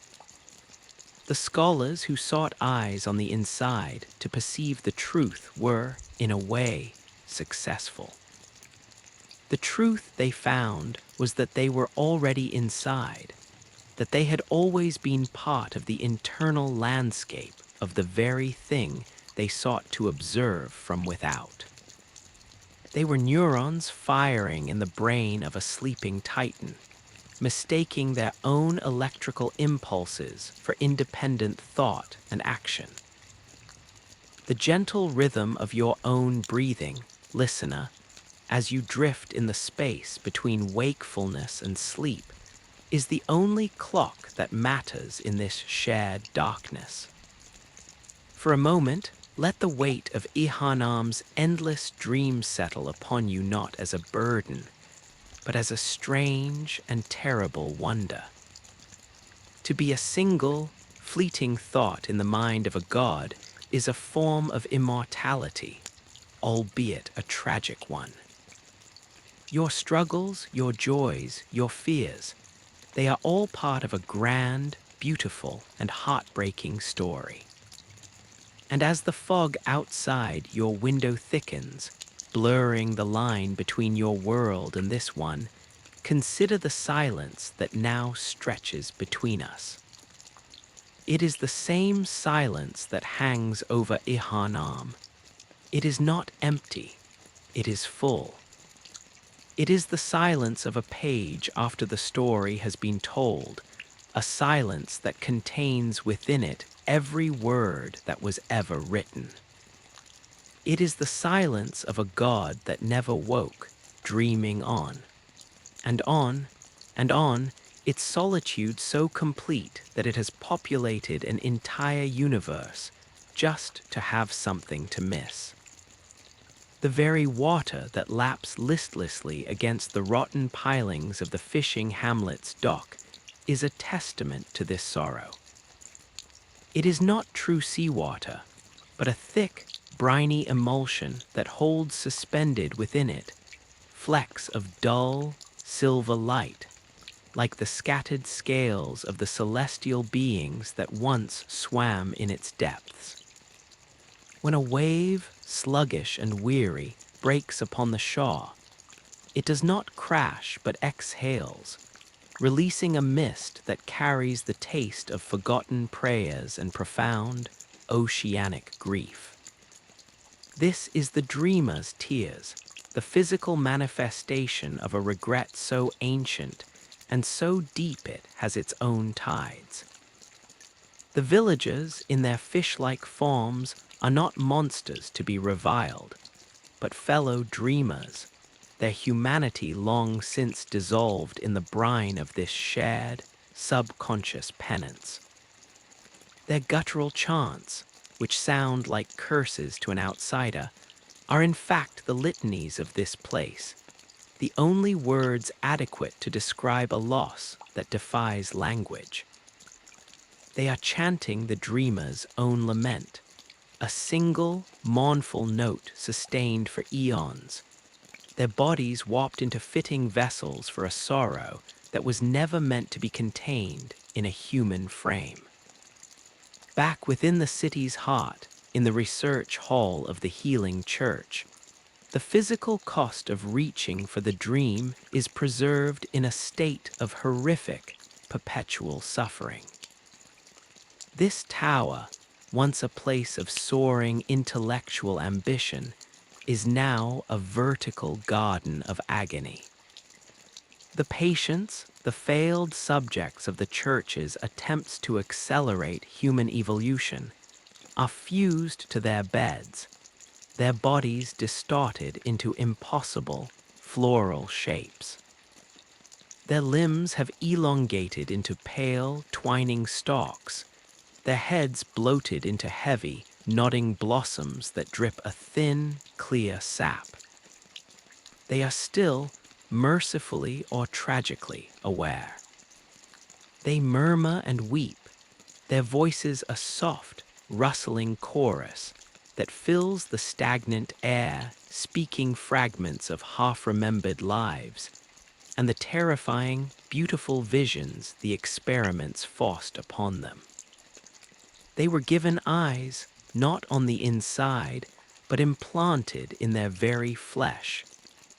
S1: The scholars who sought eyes on the inside to perceive the truth were, in a way, successful. The truth they found was that they were already inside, that they had always been part of the internal landscape of the very thing they sought to observe from without. They were neurons firing in the brain of a sleeping titan, mistaking their own electrical impulses for independent thought and action. The gentle rhythm of your own breathing, listener, as you drift in the space between wakefulness and sleep, is the only clock that matters in this shared darkness. For a moment, let the weight of Yharnam's endless dreams settle upon you not as a burden, but as a strange and terrible wonder. To be a single, fleeting thought in the mind of a god is a form of immortality, albeit a tragic one. Your struggles, your joys, your fears, they are all part of a grand, beautiful, and heartbreaking story. And as the fog outside your window thickens, blurring the line between your world and this one, consider the silence that now stretches between us. It is the same silence that hangs over Yharnam. It is not empty, it is full. It is the silence of a page after the story has been told, a silence that contains within it every word that was ever written. It is the silence of a god that never woke, dreaming on, and on, and on, its solitude so complete that it has populated an entire universe just to have something to miss. The very water that laps listlessly against the rotten pilings of the fishing hamlet's dock is a testament to this sorrow. It is not true seawater, but a thick, briny emulsion that holds suspended within it flecks of dull, silver light, like the scattered scales of the celestial beings that once swam in its depths. When a wave, sluggish and weary, breaks upon the shore, it does not crash but exhales, releasing a mist that carries the taste of forgotten prayers and profound, oceanic grief. This is the dreamer's tears, the physical manifestation of a regret so ancient and so deep it has its own tides. The villagers, in their fish-like forms, are not monsters to be reviled, but fellow dreamers, their humanity long since dissolved in the brine of this shared, subconscious penance. Their guttural chants, which sound like curses to an outsider, are in fact the litanies of this place, the only words adequate to describe a loss that defies language. They are chanting the dreamer's own lament, a single, mournful note sustained for eons, their bodies warped into fitting vessels for a sorrow that was never meant to be contained in a human frame. Back within the city's heart, in the research hall of the healing church, the physical cost of reaching for the dream is preserved in a state of horrific, perpetual suffering. This tower, once a place of soaring intellectual ambition, is now a vertical garden of agony. The patients, the failed subjects of the church's attempts to accelerate human evolution, are fused to their beds, their bodies distorted into impossible, floral shapes. Their limbs have elongated into pale, twining stalks, their heads bloated into heavy, nodding blossoms that drip a thin, clear sap. They are still, mercifully or tragically, aware. They murmur and weep, their voices a soft, rustling chorus that fills the stagnant air, speaking fragments of half-remembered lives, and the terrifying, beautiful visions the experiments forced upon them. They were given eyes, not on the inside, but implanted in their very flesh,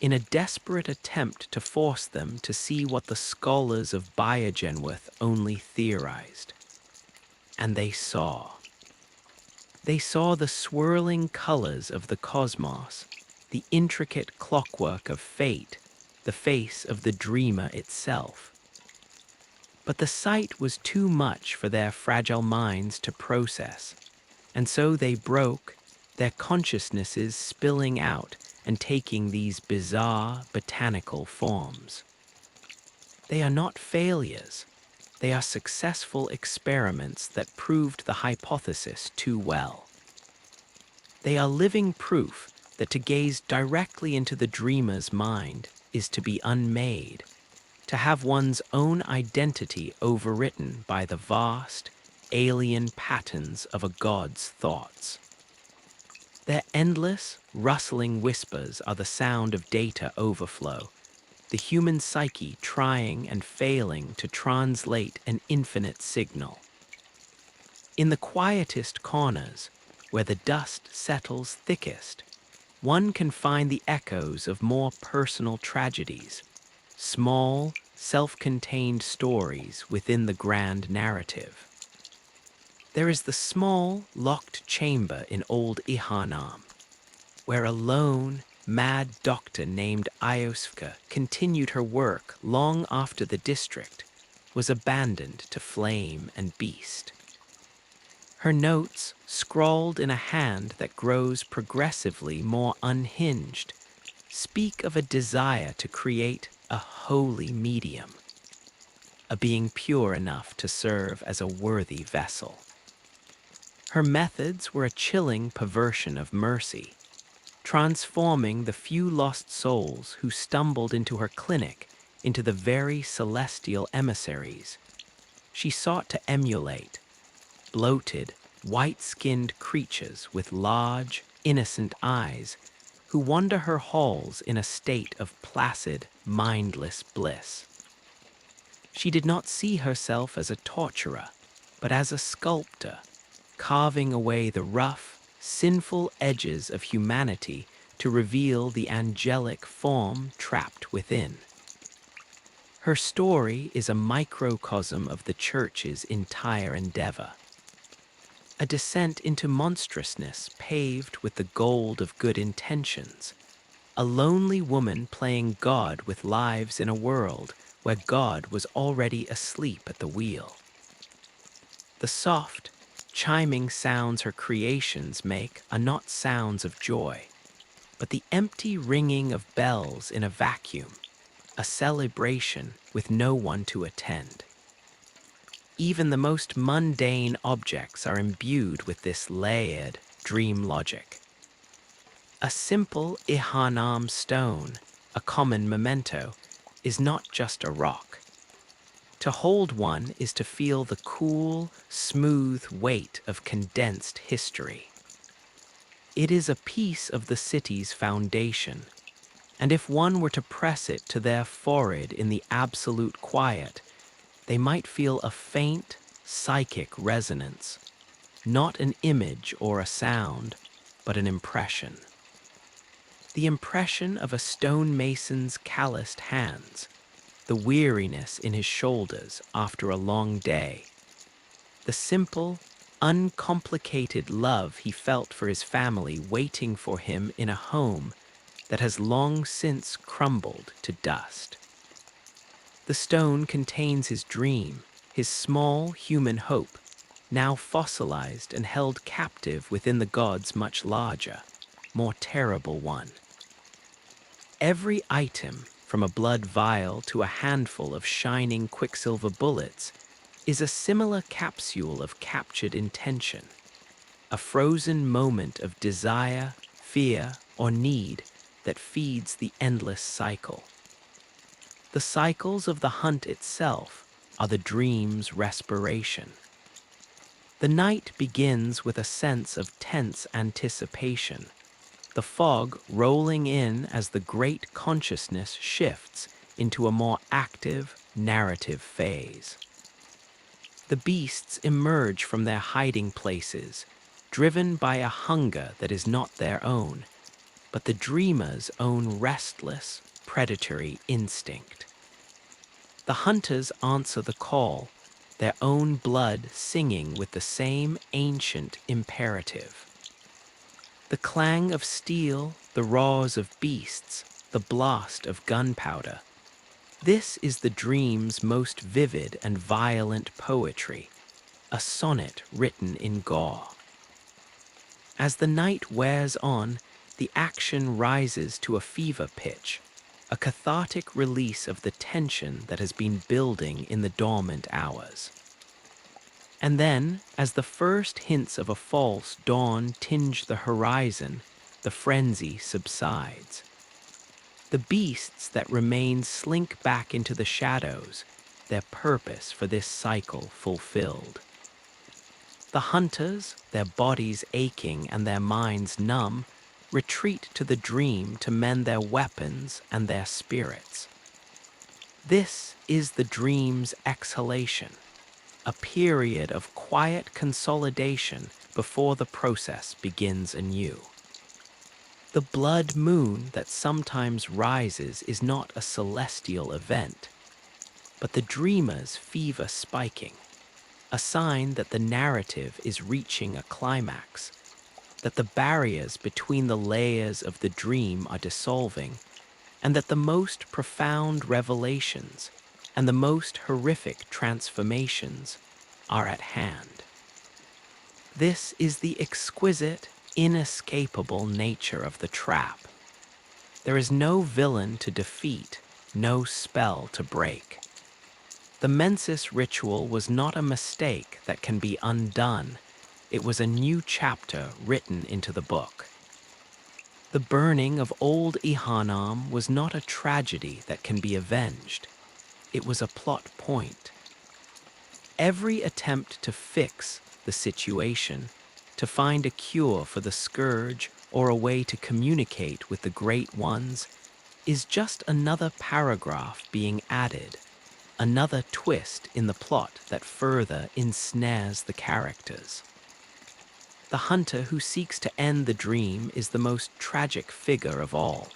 S1: in a desperate attempt to force them to see what the scholars of Biogenworth only theorized. And they saw. They saw the swirling colors of the cosmos, the intricate clockwork of fate, the face of the dreamer itself. But the sight was too much for their fragile minds to process, and so they broke, their consciousnesses spilling out and taking these bizarre botanical forms. They are not failures. They are successful experiments that proved the hypothesis too well. They are living proof that to gaze directly into the dreamer's mind is to be unmade, to have one's own identity overwritten by the vast, alien patterns of a god's thoughts. Their endless, rustling whispers are the sound of data overflow, the human psyche trying and failing to translate an infinite signal. In the quietest corners, where the dust settles thickest, one can find the echoes of more personal tragedies, small, self-contained stories within the grand narrative. There is the small, locked chamber in old Yharnam, where a lone, mad doctor named Iosfka continued her work long after the district was abandoned to flame and beast. Her notes, scrawled in a hand that grows progressively more unhinged, speak of a desire to create a holy medium, a being pure enough to serve as a worthy vessel. Her methods were a chilling perversion of mercy, transforming the few lost souls who stumbled into her clinic into the very celestial emissaries she sought to emulate, bloated, white-skinned creatures with large, innocent eyes who wander her halls in a state of placid, mindless bliss. She did not see herself as a torturer, but as a sculptor, carving away the rough, sinful edges of humanity to reveal the angelic form trapped within. Her story is a microcosm of the Church's entire endeavor, a descent into monstrousness paved with the gold of good intentions, a lonely woman playing God with lives in a world where God was already asleep at the wheel. The soft, chiming sounds her creations make are not sounds of joy, but the empty ringing of bells in a vacuum, a celebration with no one to attend. Even the most mundane objects are imbued with this layered dream logic. A simple Yharnam stone, a common memento, is not just a rock. To hold one is to feel the cool, smooth weight of condensed history. It is a piece of the city's foundation, and if one were to press it to their forehead in the absolute quiet, they might feel a faint, psychic resonance, not an image or a sound, but an impression. The impression of a stonemason's calloused hands, the weariness in his shoulders after a long day, the simple, uncomplicated love he felt for his family waiting for him in a home that has long since crumbled to dust. The stone contains his dream, his small human hope, now fossilized and held captive within the god's much larger, more terrible one. Every item, from a blood vial to a handful of shining quicksilver bullets, is a similar capsule of captured intention, a frozen moment of desire, fear, or need that feeds the endless cycle. The cycles of the hunt itself are the dream's respiration. The night begins with a sense of tense anticipation, the fog rolling in as the great consciousness shifts into a more active, narrative phase. The beasts emerge from their hiding places, driven by a hunger that is not their own, but the dreamer's own restless, predatory instinct. The hunters answer the call, their own blood singing with the same ancient imperative. The clang of steel, the roars of beasts, the blast of gunpowder. This is the dream's most vivid and violent poetry, a sonnet written in gore. As the night wears on, the action rises to a fever pitch, a cathartic release of the tension that has been building in the dormant hours. And then, as the first hints of a false dawn tinge the horizon, the frenzy subsides. The beasts that remain slink back into the shadows, their purpose for this cycle fulfilled. The hunters, their bodies aching and their minds numb, retreat to the dream to mend their weapons and their spirits. This is the dream's exhalation, a period of quiet consolidation before the process begins anew. The blood moon that sometimes rises is not a celestial event, but the dreamer's fever spiking, a sign that the narrative is reaching a climax, that the barriers between the layers of the dream are dissolving, and that the most profound revelations and the most horrific transformations are at hand. This is the exquisite, inescapable nature of the trap. There is no villain to defeat, no spell to break. The mensis ritual was not a mistake that can be undone. It was a new chapter written into the book. The burning of old Yharnam was not a tragedy that can be avenged. It was a plot point. Every attempt to fix the situation, to find a cure for the scourge or a way to communicate with the great ones, is just another paragraph being added, another twist in the plot that further ensnares the characters. The hunter who seeks to end the dream is the most tragic figure of all,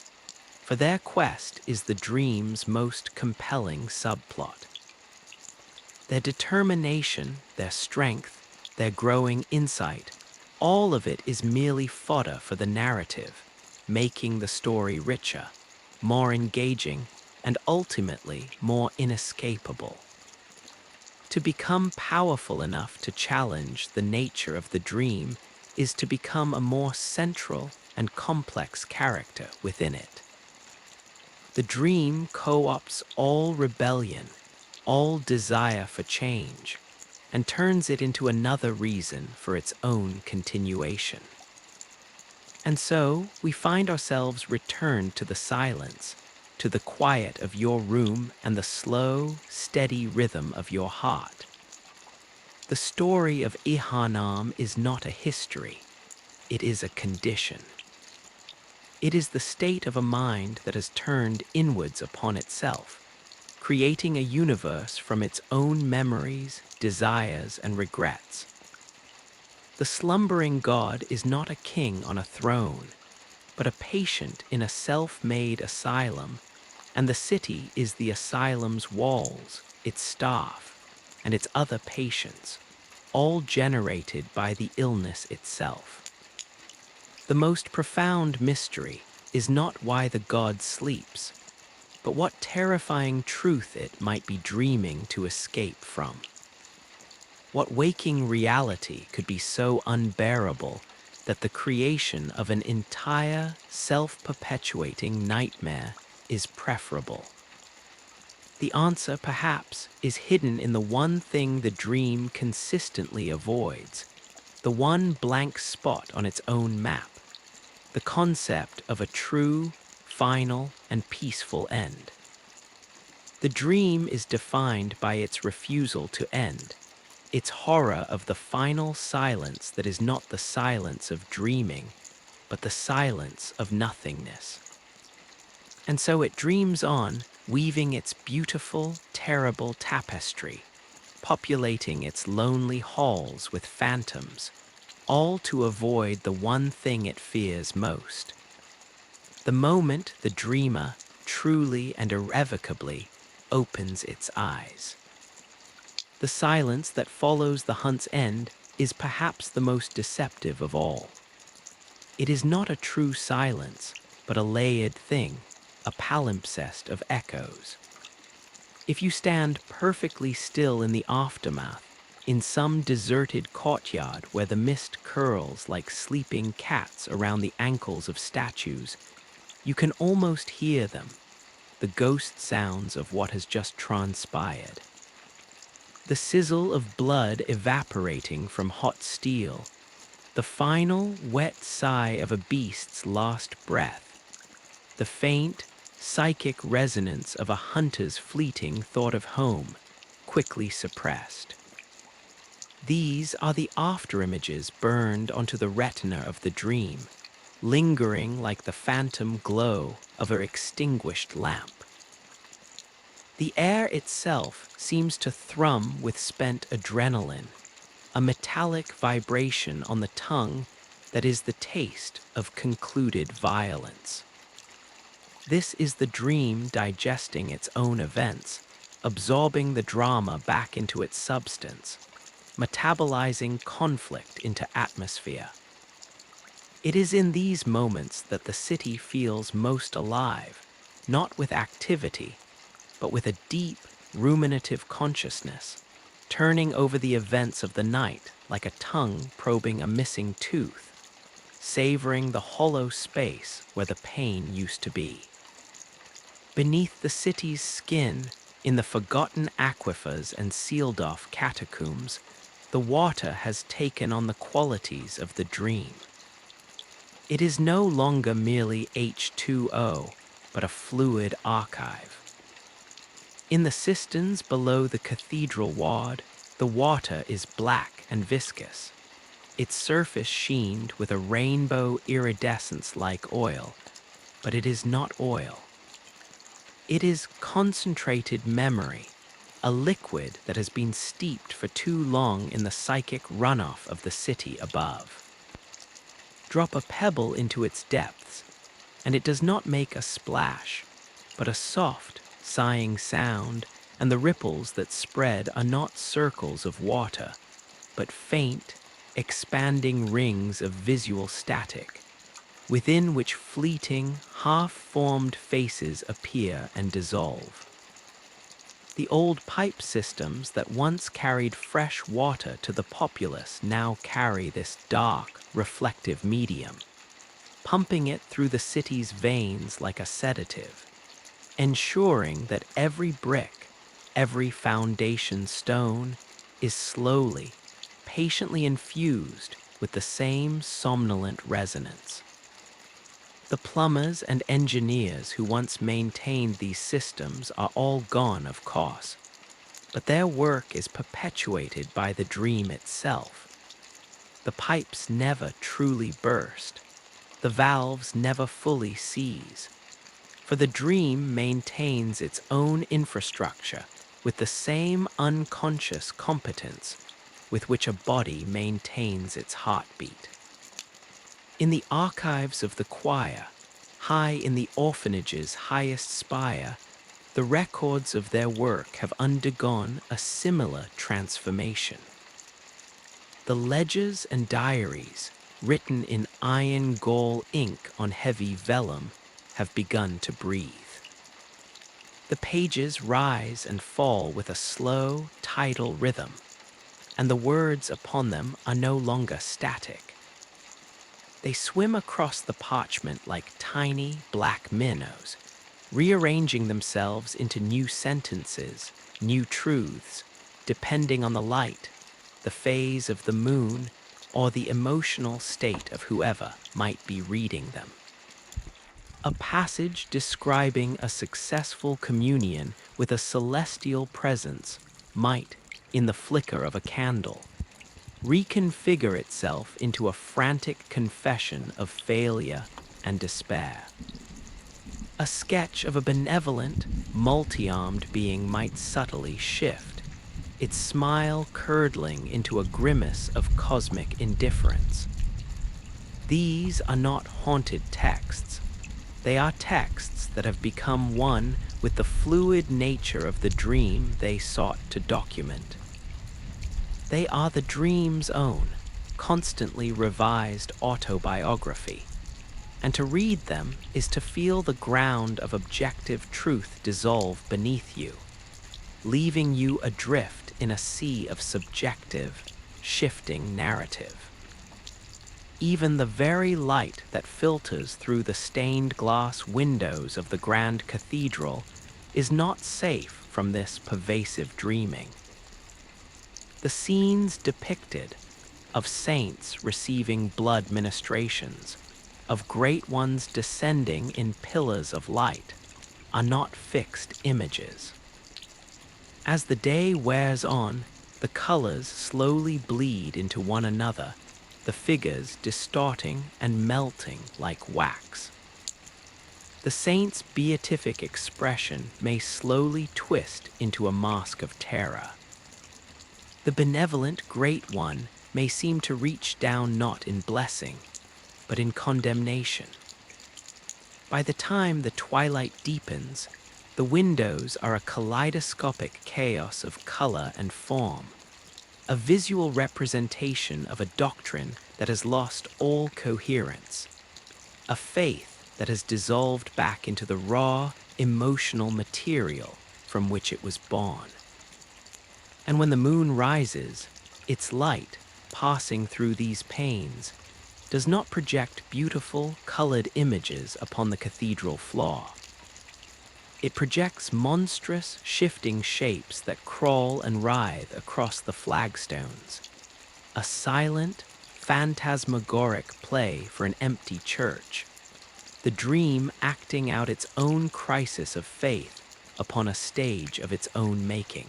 S1: for their quest is the dream's most compelling subplot. Their determination, their strength, their growing insight, all of it is merely fodder for the narrative, making the story richer, more engaging, and ultimately more inescapable. To become powerful enough to challenge the nature of the dream is to become a more central and complex character within it. The dream co-opts all rebellion, all desire for change, and turns it into another reason for its own continuation. And so we find ourselves returned to the silence, to the quiet of your room and the slow, steady rhythm of your heart. The story of Yharnam is not a history, it is a condition. It is the state of a mind that has turned inwards upon itself, creating a universe from its own memories, desires, and regrets. The slumbering god is not a king on a throne, but a patient in a self-made asylum, and the city is the asylum's walls, its staff, and its other patients, all generated by the illness itself. The most profound mystery is not why the god sleeps, but what terrifying truth it might be dreaming to escape from. What waking reality could be so unbearable that the creation of an entire, self-perpetuating nightmare is preferable? The answer, perhaps, is hidden in the one thing the dream consistently avoids, the one blank spot on its own map, the concept of a true, final, and peaceful end. The dream is defined by its refusal to end, its horror of the final silence that is not the silence of dreaming, but the silence of nothingness. And so it dreams on, weaving its beautiful, terrible tapestry, populating its lonely halls with phantoms, all to avoid the one thing it fears most. The moment the dreamer, truly and irrevocably, opens its eyes. The silence that follows the hunt's end is perhaps the most deceptive of all. It is not a true silence, but a layered thing, a palimpsest of echoes. If you stand perfectly still in the aftermath, in some deserted courtyard where the mist curls like sleeping cats around the ankles of statues, you can almost hear them, the ghost sounds of what has just transpired. The sizzle of blood evaporating from hot steel, the final wet sigh of a beast's last breath, the faint, psychic resonance of a hunter's fleeting thought of home, quickly suppressed. These are the afterimages burned onto the retina of the dream, lingering like the phantom glow of an extinguished lamp. The air itself seems to thrum with spent adrenaline, a metallic vibration on the tongue that is the taste of concluded violence. This is the dream digesting its own events, absorbing the drama back into its substance, metabolizing conflict into atmosphere. It is in these moments that the city feels most alive, not with activity, but with a deep, ruminative consciousness, turning over the events of the night like a tongue probing a missing tooth, savoring the hollow space where the pain used to be. Beneath the city's skin, in the forgotten aquifers and sealed-off catacombs, the water has taken on the qualities of the dream. It is no longer merely H2O, but a fluid archive. In the cisterns below the cathedral ward, the water is black and viscous, its surface sheened with a rainbow iridescence like oil, but it is not oil. It is concentrated memory, a liquid that has been steeped for too long in the psychic runoff of the city above. Drop a pebble into its depths, and it does not make a splash, but a soft, sighing sound, and the ripples that spread are not circles of water, but faint, expanding rings of visual static, within which fleeting, half-formed faces appear and dissolve. The old pipe systems that once carried fresh water to the populace now carry this dark, reflective medium, pumping it through the city's veins like a sedative, ensuring that every brick, every foundation stone is slowly, patiently infused with the same somnolent resonance. The plumbers and engineers who once maintained these systems are all gone, of course, but their work is perpetuated by the dream itself. The pipes never truly burst, the valves never fully seize, for the dream maintains its infrastructure infrastructure with the same unconscious competence with which a body maintains its heartbeat. In the archives of the choir, high in the orphanage's highest spire, the records of their work have undergone a similar transformation. The ledgers and diaries, written in iron gall ink on heavy vellum, have begun to breathe. The pages rise and fall with a slow, tidal rhythm, and the words upon them are no longer static. They swim across the parchment like tiny black minnows, rearranging themselves into new sentences, new truths, depending on the light, the phase of the moon, or the emotional state of whoever might be reading them. A passage describing a successful communion with a celestial presence might, in the flicker of a candle, reconfigure itself into a frantic confession of failure and despair. A sketch of a benevolent, multi-armed being might subtly shift, its smile curdling into a grimace of cosmic indifference. These are not haunted texts. They are texts that have become one with the fluid nature of the dream they sought to document. They are the dream's own, constantly revised autobiography, and to read them is to feel the ground of objective truth dissolve beneath you, leaving you adrift in a sea of subjective, shifting narrative. Even the very light that filters through the stained glass windows of the grand cathedral is not safe from this pervasive dreaming. The scenes depicted of saints receiving blood ministrations, of great ones descending in pillars of light, are not fixed images. As the day wears on, the colors slowly bleed into one another, the figures distorting and melting like wax. The saint's beatific expression may slowly twist into a mask of terror. The benevolent Great One may seem to reach down not in blessing, but in condemnation. By the time the twilight deepens, the windows are a kaleidoscopic chaos of color and form, a visual representation of a doctrine that has lost all coherence, a faith that has dissolved back into the raw, emotional material from which it was born. And when the moon rises, its light, passing through these panes, does not project beautiful, colored images upon the cathedral floor. It projects monstrous, shifting shapes that crawl and writhe across the flagstones, a silent, phantasmagoric play for an empty church, the dream acting out its own crisis of faith upon a stage of its own making.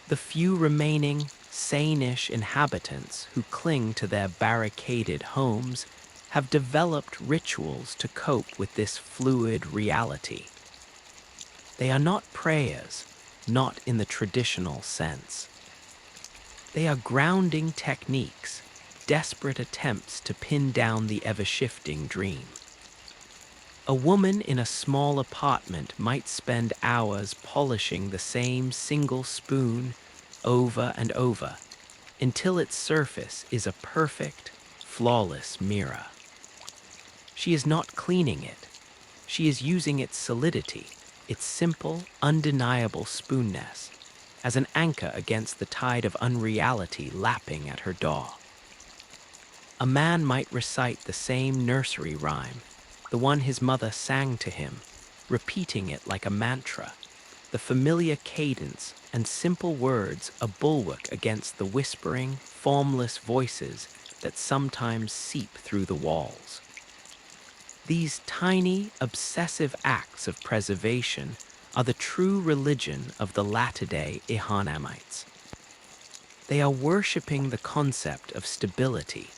S1: The few remaining, sane-ish inhabitants who cling to their barricaded homes have developed rituals to cope with this fluid reality. They are not prayers, not in the traditional sense. They are grounding techniques, desperate attempts to pin down the ever-shifting dream. A woman in a small apartment might spend hours polishing the same single spoon over and over until its surface is a perfect, flawless mirror. She is not cleaning it. She is using its solidity, its simple, undeniable spoonness, as an anchor against the tide of unreality lapping at her door. A man might recite the same nursery rhyme, the one his mother sang to him, repeating it like a mantra, the familiar cadence and simple words a bulwark against the whispering, formless voices that sometimes seep through the walls. These tiny, obsessive acts of preservation are the true religion of the latter-day Yharnamites. They are worshipping the concept of stability,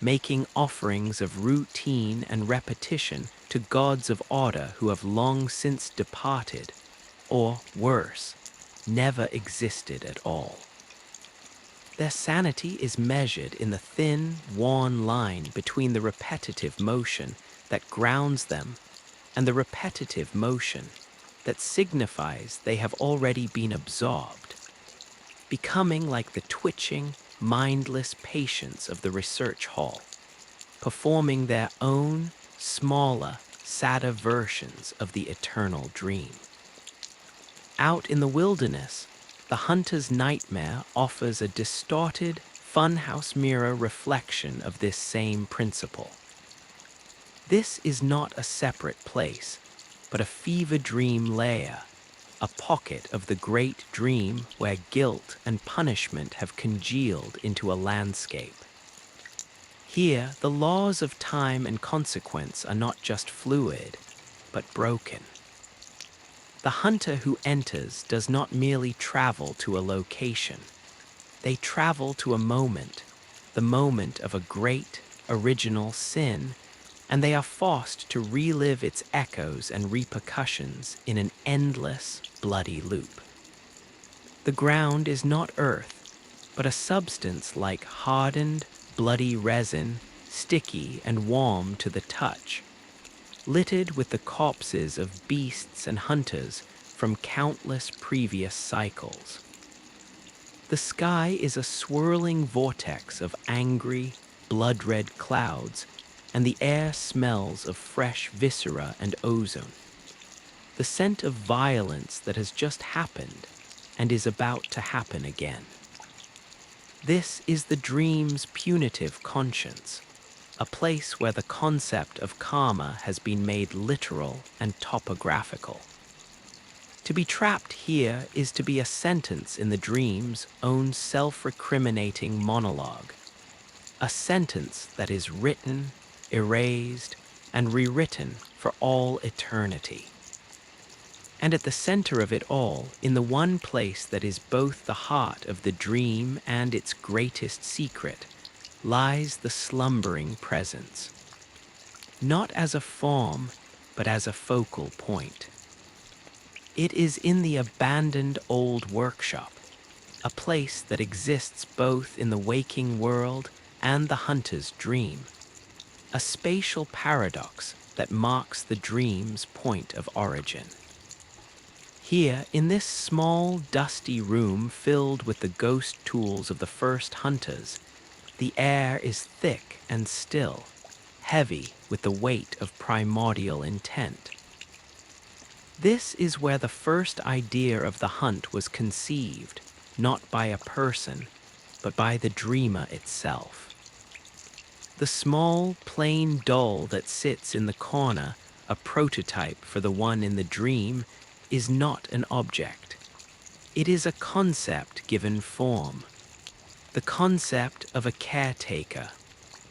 S1: making offerings of routine and repetition to gods of order who have long since departed, or worse, never existed at all. Their sanity is measured in the thin, worn line between the repetitive motion that grounds them and the repetitive motion that signifies they have already been absorbed, becoming like the twitching, mindless patience of the research hall, performing their own, smaller, sadder versions of the eternal dream. Out in the wilderness, the hunter's nightmare offers a distorted, funhouse mirror reflection of this same principle. This is not a separate place, but a fever dream layer, a pocket of the great dream where guilt and punishment have congealed into a landscape. Here, the laws of time and consequence are not just fluid, but broken. The hunter who enters does not merely travel to a location. They travel to a moment, the moment of a great, original sin, and they are forced to relive its echoes and repercussions in an endless, bloody loop. The ground is not earth, but a substance like hardened, bloody resin, sticky and warm to the touch, littered with the corpses of beasts and hunters from countless previous cycles. The sky is a swirling vortex of angry, blood-red clouds and the air smells of fresh viscera and ozone, the scent of violence that has just happened and is about to happen again. This is the dream's punitive conscience, a place where the concept of karma has been made literal and topographical. To be trapped here is to be a sentence in the dream's own self-recriminating monologue, a sentence that is written, erased, and rewritten for all eternity. And at the center of it all, in the one place that is both the heart of the dream and its greatest secret, lies the slumbering presence. Not as a form, but as a focal point. It is in the abandoned old workshop, a place that exists both in the waking world and the hunter's dream, a spatial paradox that marks the dream's point of origin. Here, in this small, dusty room filled with the ghost tools of the first hunters, the air is thick and still, heavy with the weight of primordial intent. This is where the first idea of the hunt was conceived, not by a person, but by the dreamer itself. The small, plain doll that sits in the corner, a prototype for the one in the dream, is not an object. It is a concept given form. The concept of a caretaker,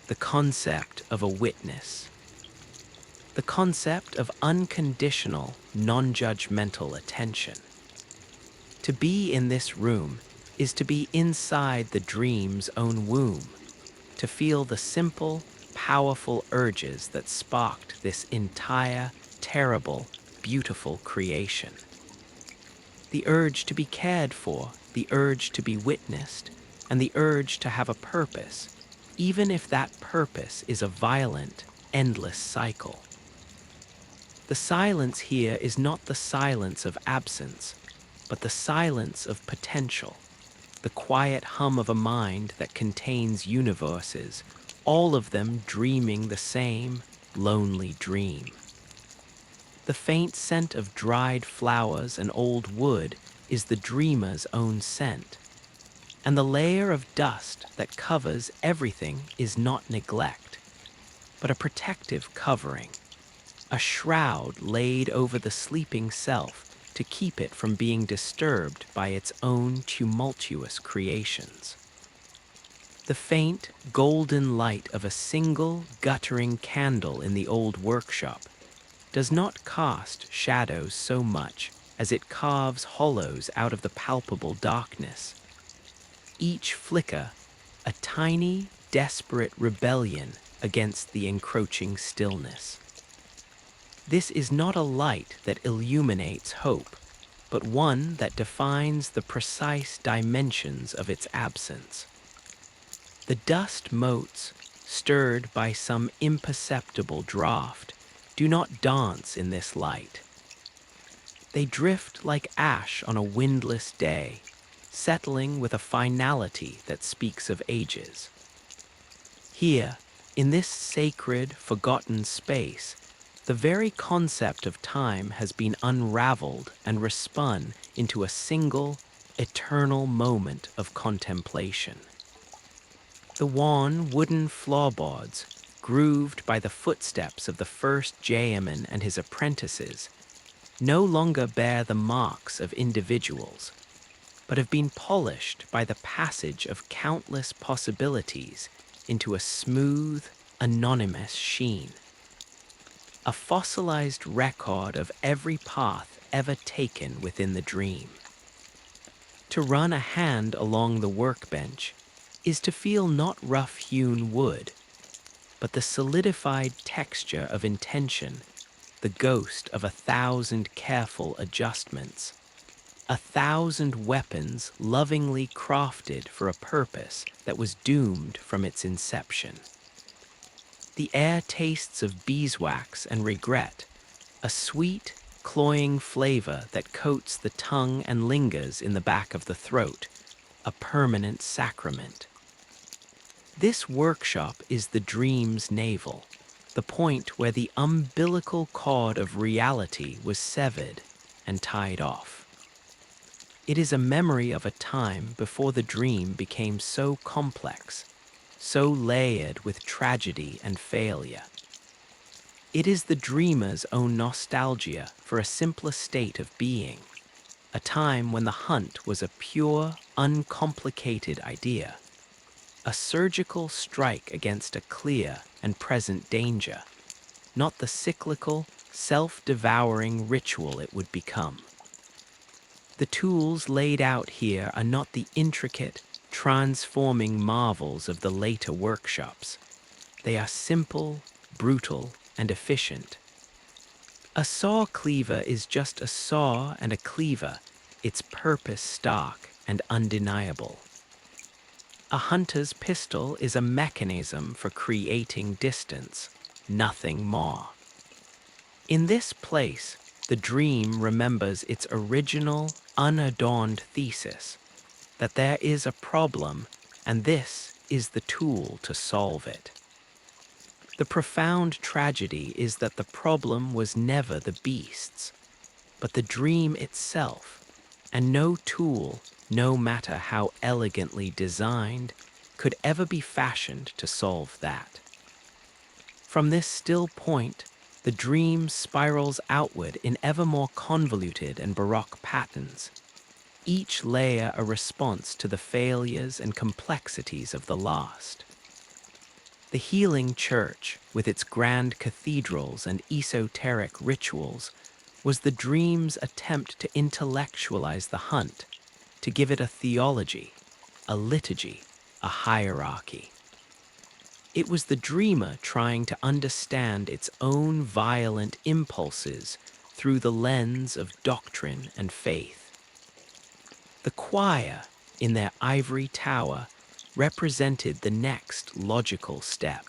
S1: the concept of a witness, the concept of unconditional, non-judgmental attention. To be in this room is to be inside the dream's own womb, to feel the simple, powerful urges that sparked this entire, terrible, beautiful creation. The urge to be cared for, the urge to be witnessed, and the urge to have a purpose, even if that purpose is a violent, endless cycle. The silence here is not the silence of absence, but the silence of potential, the quiet hum of a mind that contains universes, all of them dreaming the same lonely dream. The faint scent of dried flowers and old wood is the dreamer's own scent, and the layer of dust that covers everything is not neglect, but a protective covering, a shroud laid over the sleeping self to keep it from being disturbed by its own tumultuous creations. The faint, golden light of a single, guttering candle in the old workshop does not cast shadows so much as it carves hollows out of the palpable darkness. Each flicker, a tiny, desperate rebellion against the encroaching stillness. This is not a light that illuminates hope, but one that defines the precise dimensions of its absence. The dust motes, stirred by some imperceptible draught, do not dance in this light. They drift like ash on a windless day, settling with a finality that speaks of ages. Here, in this sacred, forgotten space, the very concept of time has been unraveled and respun into a single, eternal moment of contemplation. The wan wooden floorboards, grooved by the footsteps of the first Jayaman and his apprentices, no longer bear the marks of individuals, but have been polished by the passage of countless possibilities into a smooth, anonymous sheen. A fossilized record of every path ever taken within the dream. To run a hand along the workbench is to feel not rough-hewn wood, but the solidified texture of intention, the ghost of 1,000 careful adjustments, 1,000 weapons lovingly crafted for a purpose that was doomed from its inception. The air tastes of beeswax and regret, a sweet, cloying flavor that coats the tongue and lingers in the back of the throat, a permanent sacrament. This workshop is the dream's navel, the point where the umbilical cord of reality was severed and tied off. It is a memory of a time before the dream became so complex, so layered with tragedy and failure. It is the dreamer's own nostalgia for a simpler state of being, a time when the hunt was a pure, uncomplicated idea, a surgical strike against a clear and present danger, not the cyclical, self-devouring ritual it would become. The tools laid out here are not the intricate, transforming marvels of the later workshops. They are simple, brutal, and efficient. A saw cleaver is just a saw and a cleaver, its purpose stark and undeniable. A hunter's pistol is a mechanism for creating distance, nothing more. In this place, the dream remembers its original, unadorned thesis, that there is a problem, and this is the tool to solve it. The profound tragedy is that the problem was never the beasts, but the dream itself, and no tool, no matter how elegantly designed, could ever be fashioned to solve that. From this still point, the dream spirals outward in ever more convoluted and baroque patterns, each layer a response to the failures and complexities of the last. The healing church, with its grand cathedrals and esoteric rituals, was the dream's attempt to intellectualize the hunt, to give it a theology, a liturgy, a hierarchy. It was the dreamer trying to understand its own violent impulses through the lens of doctrine and faith. The choir, in their ivory tower, represented the next logical step.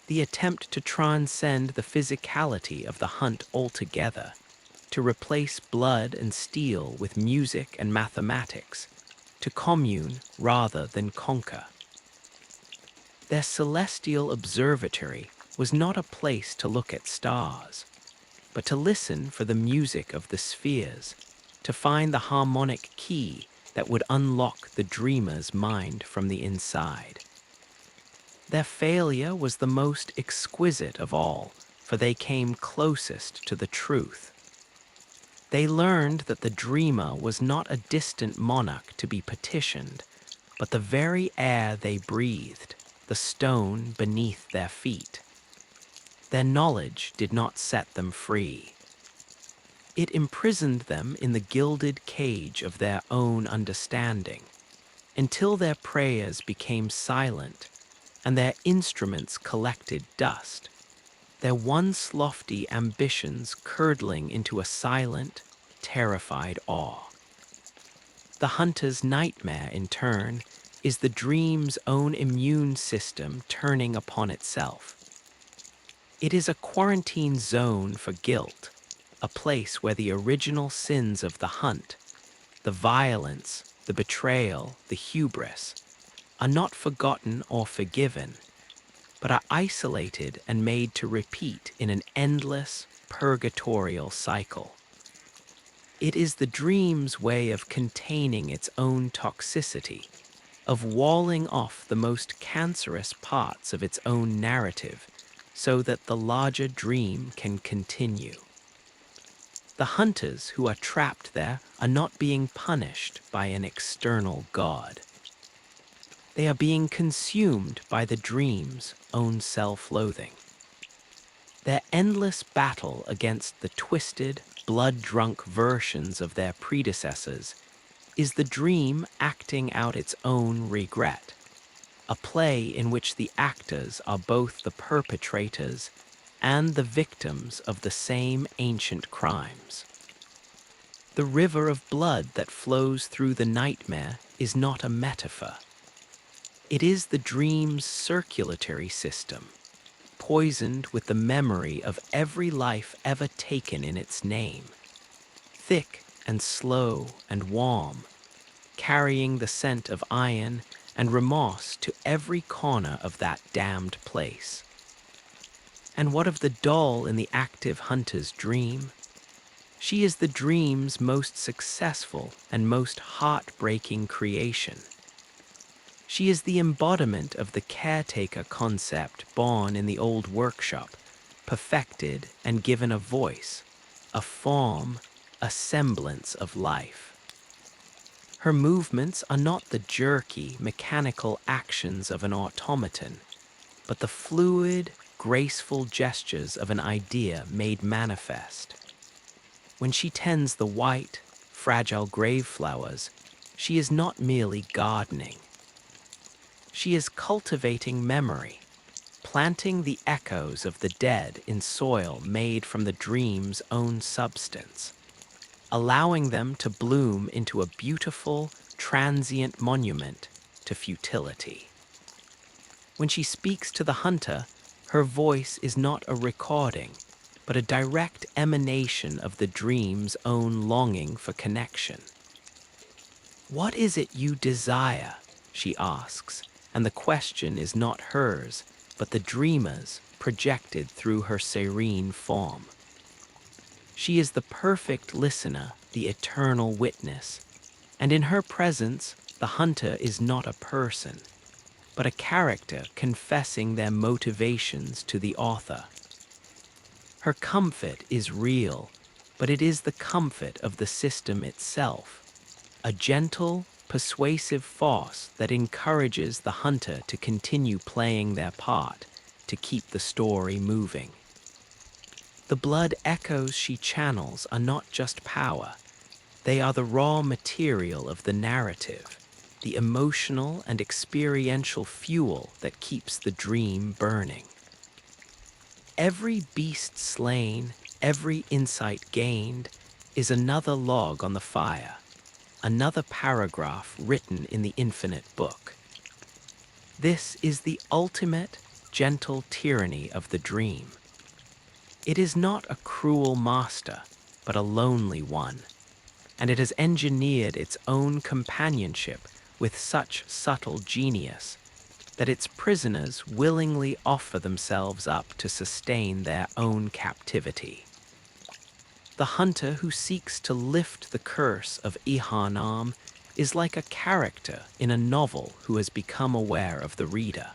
S1: The attempt to transcend the physicality of the hunt altogether, to replace blood and steel with music and mathematics, to commune rather than conquer. Their celestial observatory was not a place to look at stars, but to listen for the music of the spheres, to find the harmonic key that would unlock the dreamer's mind from the inside. Their failure was the most exquisite of all, for they came closest to the truth. They learned that the dreamer was not a distant monarch to be petitioned, but the very air they breathed, the stone beneath their feet. Their knowledge did not set them free. It imprisoned them in the gilded cage of their own understanding, until their prayers became silent and their instruments collected dust, their once lofty ambitions curdling into a silent, terrified awe. The hunter's nightmare, in turn, is the dream's own immune system turning upon itself. It is a quarantine zone for guilt, a place where the original sins of the hunt, the violence, the betrayal, the hubris, are not forgotten or forgiven, but are isolated and made to repeat in an endless, purgatorial cycle. It is the dream's way of containing its own toxicity, of walling off the most cancerous parts of its own narrative so that the larger dream can continue. The hunters who are trapped there are not being punished by an external god. They are being consumed by the dream's own self-loathing. Their endless battle against the twisted, blood-drunk versions of their predecessors is the dream acting out its own regret, a play in which the actors are both the perpetrators and the victims of the same ancient crimes. The river of blood that flows through the nightmare is not a metaphor. It is the dream's circulatory system, poisoned with the memory of every life ever taken in its name, thick and slow and warm, carrying the scent of iron and remorse to every corner of that damned place. And what of the doll in the active hunter's dream? She is the dream's most successful and most heartbreaking creation. She is the embodiment of the caretaker concept born in the old workshop, perfected and given a voice, a form, a semblance of life. Her movements are not the jerky, mechanical actions of an automaton, but the fluid, graceful gestures of an idea made manifest. When she tends the white, fragile grave flowers, she is not merely gardening. She is cultivating memory, planting the echoes of the dead in soil made from the dream's own substance, allowing them to bloom into a beautiful, transient monument to futility. When she speaks to the hunter, her voice is not a recording, but a direct emanation of the dream's own longing for connection. "What is it you desire?" she asks, and the question is not hers, but the dreamer's, projected through her serene form. She is the perfect listener, the eternal witness, and in her presence, the hunter is not a person, but a character confessing their motivations to the author. Her comfort is real, but it is the comfort of the system itself, a gentle, persuasive force that encourages the hunter to continue playing their part, to keep the story moving. The blood echoes she channels are not just power, they are the raw material of the narrative, the emotional and experiential fuel that keeps the dream burning. Every beast slain, every insight gained, is another log on the fire, another paragraph written in the infinite book. This is the ultimate, gentle tyranny of the dream. It is not a cruel master, but a lonely one, and it has engineered its own companionship with such subtle genius that its prisoners willingly offer themselves up to sustain their own captivity. The hunter who seeks to lift the curse of Yharnam is like a character in a novel who has become aware of the reader.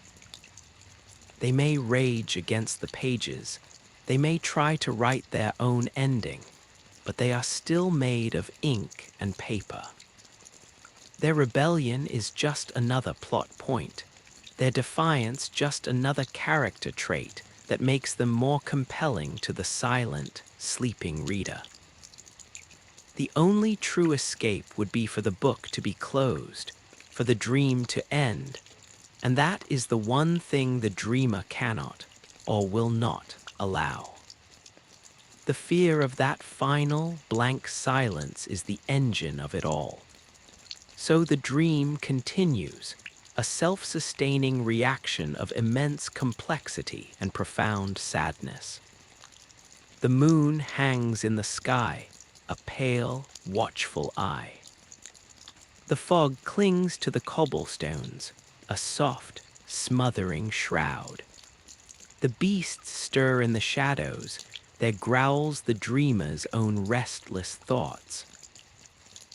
S1: They may rage against the pages, they may try to write their own ending, but they are still made of ink and paper. Their rebellion is just another plot point, their defiance just another character trait that makes them more compelling to the silent, sleeping reader. The only true escape would be for the book to be closed, for the dream to end, and that is the one thing the dreamer cannot, or will not, allow. The fear of that final, blank silence is the engine of it all. So the dream continues, a self-sustaining reaction of immense complexity and profound sadness. The moon hangs in the sky, a pale, watchful eye. The fog clings to the cobblestones, a soft, smothering shroud. The beasts stir in the shadows, there growls the dreamer's own restless thoughts.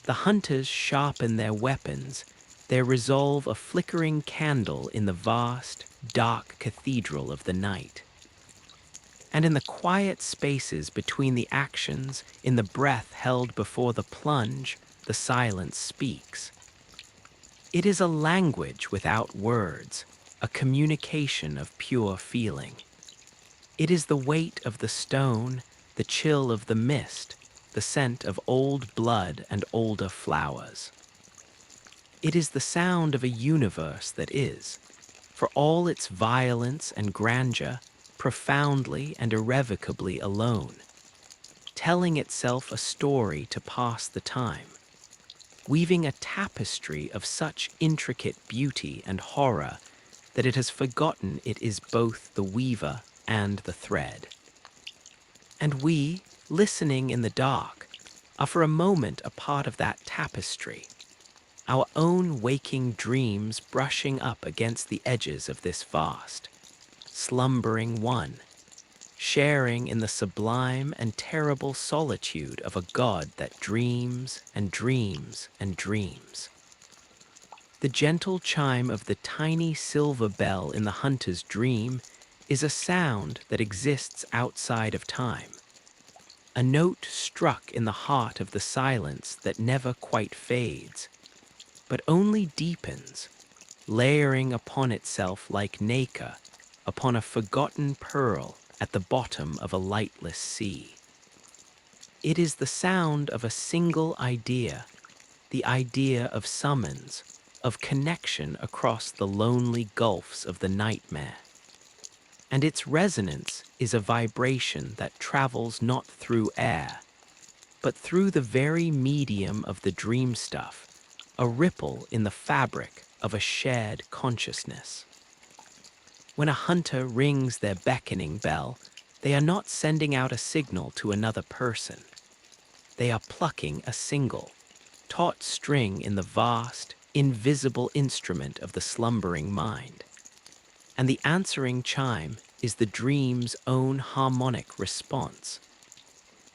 S1: The hunters sharpen their weapons, their resolve a flickering candle in the vast, dark cathedral of the night. And in the quiet spaces between the actions, in the breath held before the plunge, the silence speaks. It is a language without words, a communication of pure feeling. It is the weight of the stone, the chill of the mist, the scent of old blood and older flowers. It is the sound of a universe that is, for all its violence and grandeur, profoundly and irrevocably alone, telling itself a story to pass the time, weaving a tapestry of such intricate beauty and horror that it has forgotten it is both the weaver and the thread. And we, listening in the dark, are for a moment a part of that tapestry, our own waking dreams brushing up against the edges of this vast, slumbering one, sharing in the sublime and terrible solitude of a god that dreams and dreams and dreams. The gentle chime of the tiny silver bell in the hunter's dream is a sound that exists outside of time, a note struck in the heart of the silence that never quite fades, but only deepens, layering upon itself like nacre upon a forgotten pearl at the bottom of a lightless sea. It is the sound of a single idea, the idea of summons, of connection across the lonely gulfs of the nightmare. And its resonance is a vibration that travels not through air, but through the very medium of the dream stuff, a ripple in the fabric of a shared consciousness. When a hunter rings their beckoning bell, they are not sending out a signal to another person. They are plucking a single, taut string in the vast, invisible instrument of the slumbering mind. And the answering chime is the dream's own harmonic response,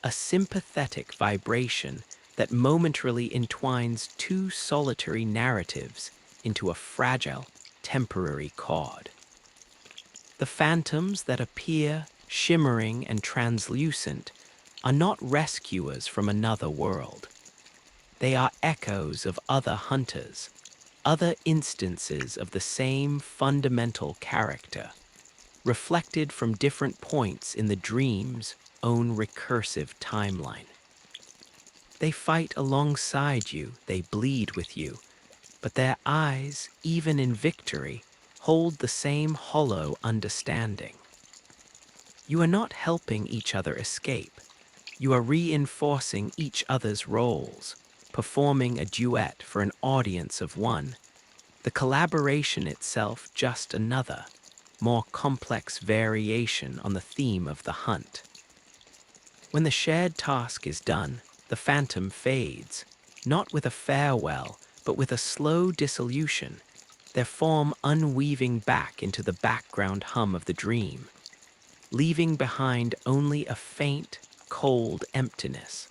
S1: a sympathetic vibration that momentarily entwines two solitary narratives into a fragile, temporary chord. The phantoms that appear, shimmering and translucent, are not rescuers from another world. They are echoes of other hunters, other instances of the same fundamental character, reflected from different points in the dream's own recursive timeline. They fight alongside you, they bleed with you, but their eyes, even in victory, hold the same hollow understanding. You are not helping each other escape. You are reinforcing each other's roles, performing a duet for an audience of one, the collaboration itself just another, more complex variation on the theme of the hunt. When the shared task is done, the phantom fades, not with a farewell, but with a slow dissolution, their form unweaving back into the background hum of the dream, leaving behind only a faint, cold emptiness,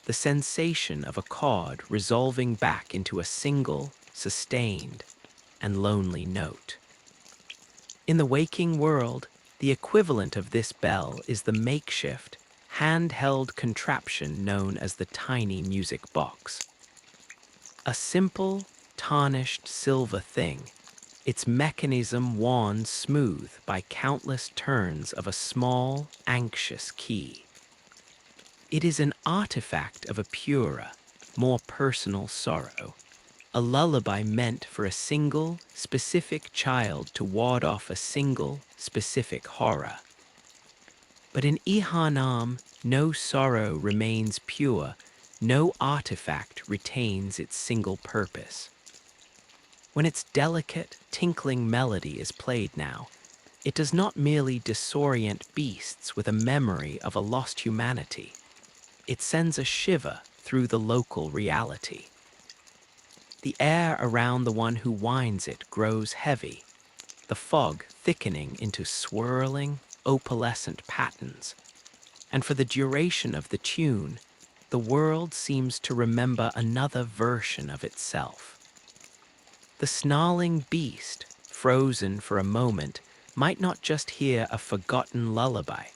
S1: the sensation of a chord resolving back into a single, sustained, and lonely note. In the waking world, the equivalent of this bell is the makeshift, handheld contraption known as the tiny music box. A simple, tarnished silver thing, its mechanism worn smooth by countless turns of a small, anxious key. It is an artifact of a purer, more personal sorrow, a lullaby meant for a single, specific child to ward off a single, specific horror. But in Yharnam, no sorrow remains pure, no artifact retains its single purpose. When its delicate, tinkling melody is played now, it does not merely disorient beasts with a memory of a lost humanity. It sends a shiver through the local reality. The air around the one who winds it grows heavy, the fog thickening into swirling, opalescent patterns, and for the duration of the tune, the world seems to remember another version of itself. The snarling beast, frozen for a moment, might not just hear a forgotten lullaby.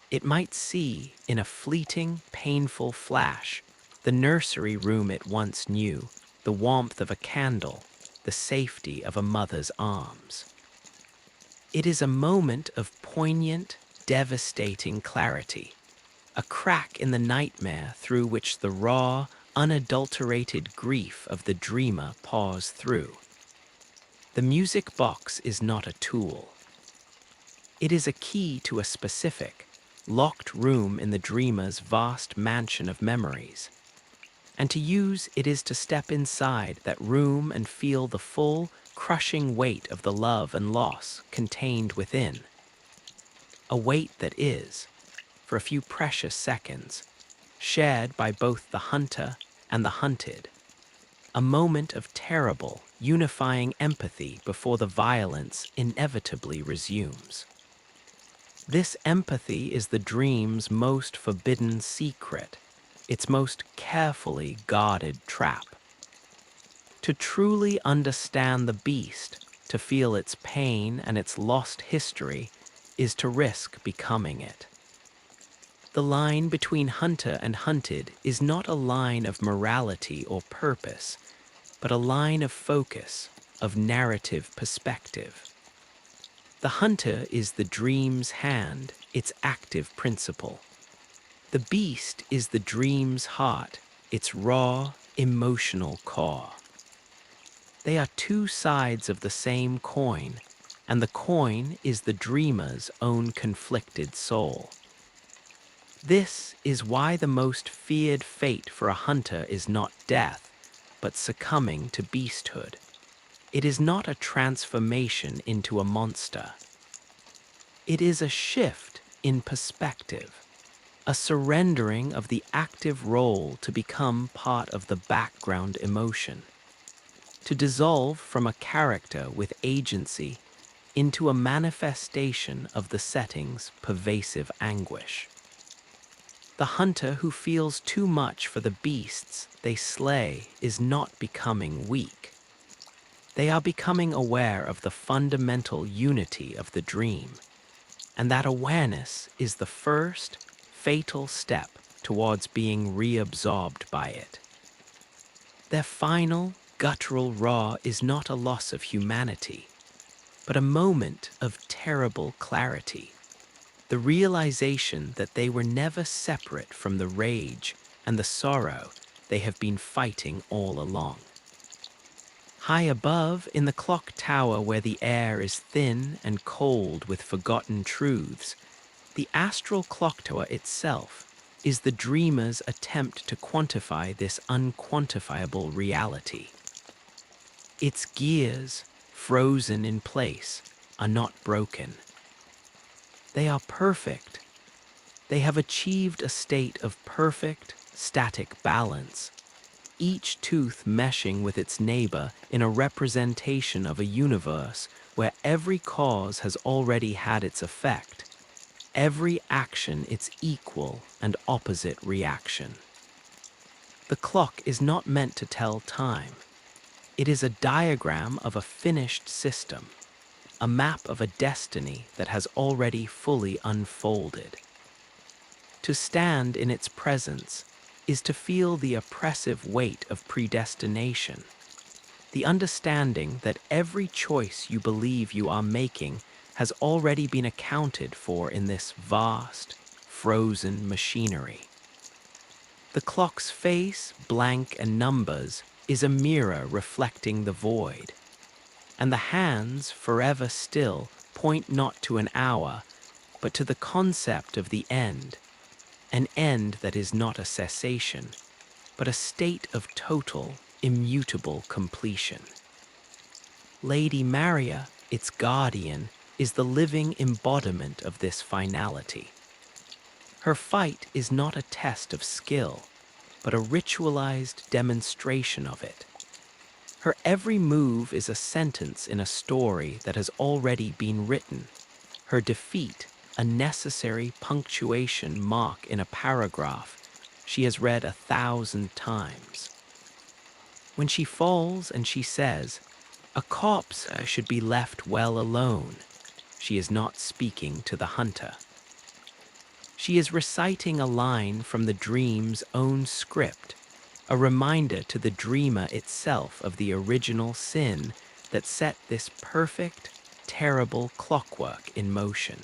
S1: It might see, in a fleeting, painful flash, the nursery room it once knew, the warmth of a candle, the safety of a mother's arms. It is a moment of poignant, devastating clarity, a crack in the nightmare through which the raw, unadulterated grief of the dreamer pours through. The music box is not a tool. It is a key to a specific, locked room in the dreamer's vast mansion of memories. And to use it is to step inside that room and feel the full, crushing weight of the love and loss contained within. A weight that is, for a few precious seconds, shared by both the hunter and the hunted. A moment of terrible, unifying empathy before the violence inevitably resumes. This empathy is the dream's most forbidden secret, its most carefully guarded trap. To truly understand the beast, to feel its pain and its lost history, is to risk becoming it. The line between hunter and hunted is not a line of morality or purpose, but a line of focus, of narrative perspective. The hunter is the dream's hand, its active principle. The beast is the dream's heart, its raw, emotional core. They are two sides of the same coin, and the coin is the dreamer's own conflicted soul. This is why the most feared fate for a hunter is not death, but succumbing to beasthood. It is not a transformation into a monster. It is a shift in perspective, a surrendering of the active role to become part of the background emotion, to dissolve from a character with agency into a manifestation of the setting's pervasive anguish. The hunter who feels too much for the beasts they slay is not becoming weak. They are becoming aware of the fundamental unity of the dream, and that awareness is the first, fatal step towards being reabsorbed by it. Their final, guttural roar is not a loss of humanity, but a moment of terrible clarity. The realization that they were never separate from the rage and the sorrow they have been fighting all along. High above, in the clock tower where the air is thin and cold with forgotten truths, the astral clock tower itself is the dreamer's attempt to quantify this unquantifiable reality. Its gears, frozen in place, are not broken. They are perfect. They have achieved a state of perfect, static balance, each tooth meshing with its neighbor in a representation of a universe where every cause has already had its effect, every action its equal and opposite reaction. The clock is not meant to tell time. It is a diagram of a finished system, a map of a destiny that has already fully unfolded. To stand in its presence is to feel the oppressive weight of predestination, the understanding that every choice you believe you are making has already been accounted for in this vast, frozen machinery. The clock's face, blank and numbers, is a mirror reflecting the void, and the hands, forever still, point not to an hour, but to the concept of the end, an end that is not a cessation, but a state of total, immutable completion. Lady Maria, its guardian, is the living embodiment of this finality. Her fight is not a test of skill, but a ritualized demonstration of it. Her every move is a sentence in a story that has already been written. Her defeat, a necessary punctuation mark in a paragraph she has read 1,000 times. When she falls and she says, "A corpse should be left well alone," she is not speaking to the hunter. She is reciting a line from the dream's own script, a reminder to the dreamer itself of the original sin that set this perfect, terrible clockwork in motion.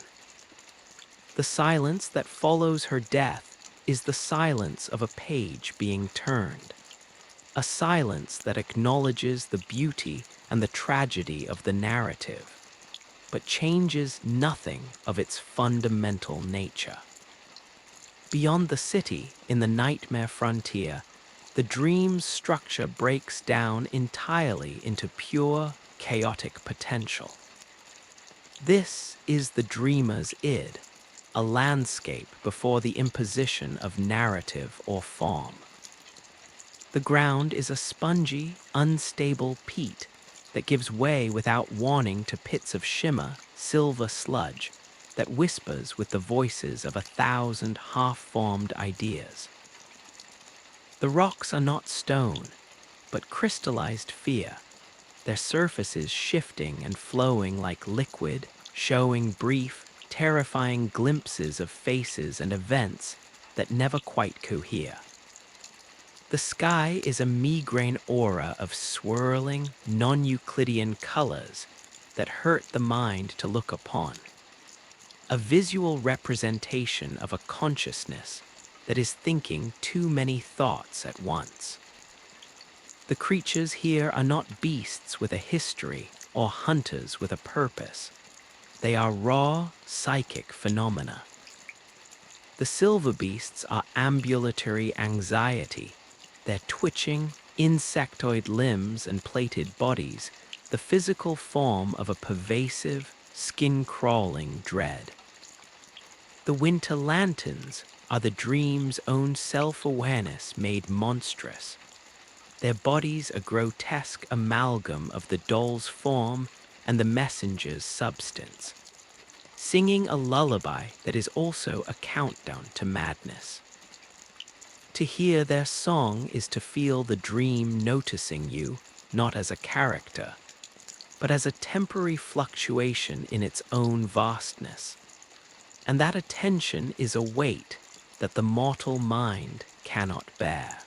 S1: The silence that follows her death is the silence of a page being turned, a silence that acknowledges the beauty and the tragedy of the narrative, but changes nothing of its fundamental nature. Beyond the city, in the nightmare frontier, the dream's structure breaks down entirely into pure, chaotic potential. This is the dreamer's id, a landscape before the imposition of narrative or form. The ground is a spongy, unstable peat that gives way without warning to pits of shimmer, silver sludge, that whispers with the voices of 1,000 half-formed ideas. The rocks are not stone, but crystallized fear, their surfaces shifting and flowing like liquid, showing brief, terrifying glimpses of faces and events that never quite cohere. The sky is a migraine aura of swirling, non-Euclidean colors that hurt the mind to look upon. A visual representation of a consciousness that is thinking too many thoughts at once. The creatures here are not beasts with a history or hunters with a purpose. They are raw, psychic phenomena. The silver beasts are ambulatory anxiety, their twitching, insectoid limbs and plated bodies, the physical form of a pervasive, skin-crawling dread. The winter lanterns are the dream's own self-awareness made monstrous, their bodies a grotesque amalgam of the doll's form and the messenger's substance, singing a lullaby that is also a countdown to madness. To hear their song is to feel the dream noticing you, not as a character, but as a temporary fluctuation in its own vastness. And that attention is a weight that the mortal mind cannot bear.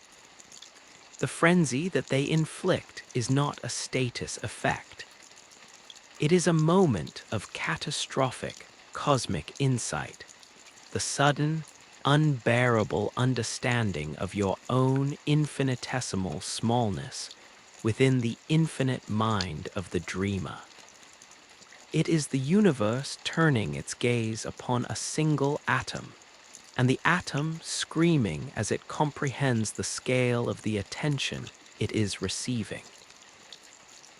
S1: The frenzy that they inflict is not a status effect. It is a moment of catastrophic, cosmic insight, the sudden, unbearable understanding of your own infinitesimal smallness within the infinite mind of the dreamer. It is the universe turning its gaze upon a single atom, and the atom screaming as it comprehends the scale of the attention it is receiving.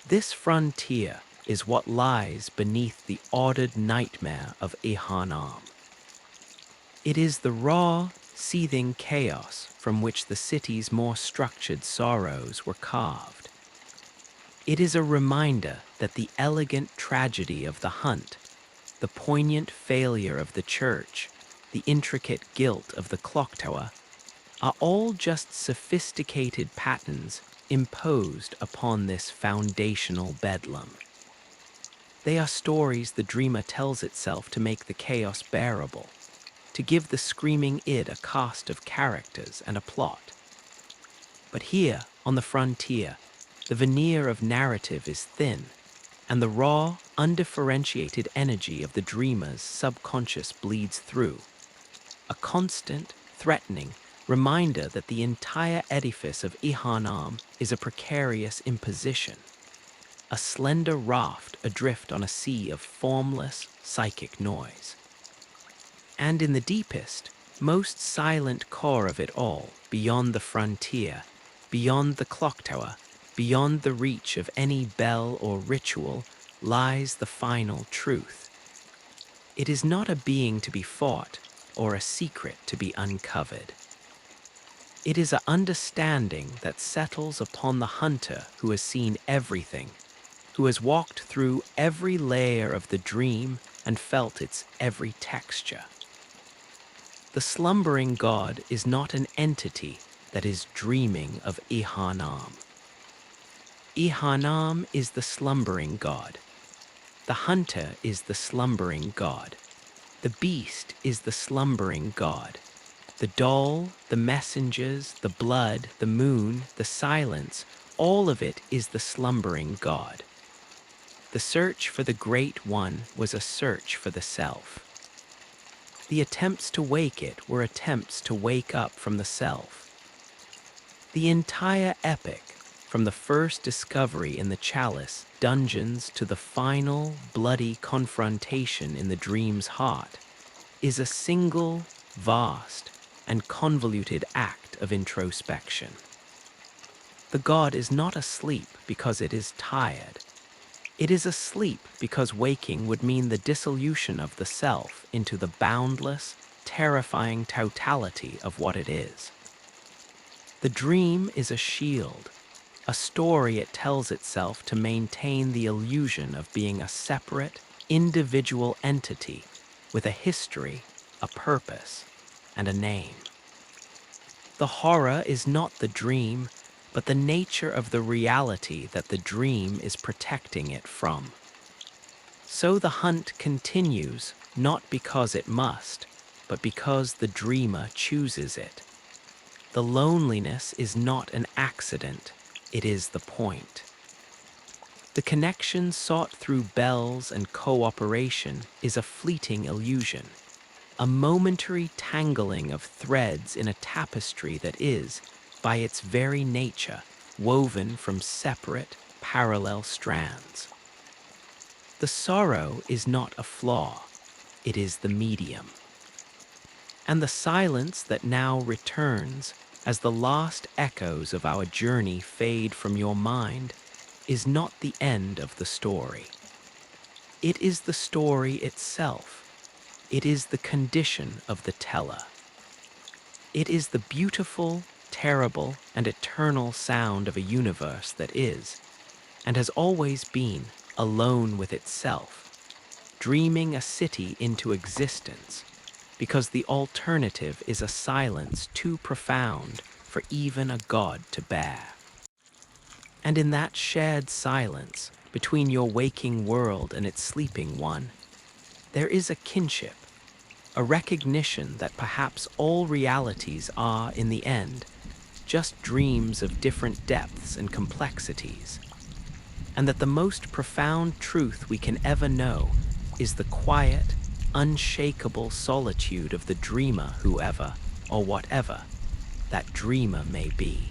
S1: This frontier is what lies beneath the ordered nightmare of Yharnam. It is the raw, seething chaos from which the city's more structured sorrows were carved. It is a reminder that the elegant tragedy of the hunt, the poignant failure of the church, the intricate guilt of the clock tower, are all just sophisticated patterns imposed upon this foundational bedlam. They are stories the dreamer tells itself to make the chaos bearable, to give the screaming id a cast of characters and a plot. But here, on the frontier, the veneer of narrative is thin, and the raw, undifferentiated energy of the dreamer's subconscious bleeds through. A constant, threatening reminder that the entire edifice of Yharnam is a precarious imposition, a slender raft adrift on a sea of formless, psychic noise. And in the deepest, most silent core of it all, beyond the frontier, beyond the clock tower, beyond the reach of any bell or ritual, lies the final truth. It is not a being to be fought or a secret to be uncovered. It is an understanding that settles upon the hunter who has seen everything, who has walked through every layer of the dream and felt its every texture. The slumbering god is not an entity that is dreaming of Yharnam. Yharnam is the slumbering god. The hunter is the slumbering god. The beast is the slumbering god. The doll, the messengers, the blood, the moon, the silence, all of it is the slumbering god. The search for the Great One was a search for the self. The attempts to wake it were attempts to wake up from the self. The entire epic, from the first discovery in the chalice dungeons to the final, bloody confrontation in the dream's heart, is a single, vast, and convoluted act of introspection. The god is not asleep because it is tired. It is asleep because waking would mean the dissolution of the self into the boundless, terrifying totality of what it is. The dream is a shield, a story it tells itself to maintain the illusion of being a separate, individual entity with a history, a purpose, and a name. The horror is not the dream, but the nature of the reality that the dream is protecting it from. So the hunt continues, not because it must, but because the dreamer chooses it. The loneliness is not an accident, it is the point. The connection sought through bells and cooperation is a fleeting illusion, a momentary tangling of threads in a tapestry that is, by its very nature, woven from separate, parallel strands. The sorrow is not a flaw, it is the medium. And the silence that now returns as the last echoes of our journey fade from your mind is not the end of the story. It is the story itself. It is the condition of the teller. It is the beautiful, terrible, and eternal sound of a universe that is, and has always been, alone with itself, dreaming a city into existence, because the alternative is a silence too profound for even a god to bear. And in that shared silence, between your waking world and its sleeping one, there is a kinship, a recognition that perhaps all realities are, in the end, just dreams of different depths and complexities, and that the most profound truth we can ever know is the quiet, unshakable solitude of the dreamer, whoever or whatever that dreamer may be.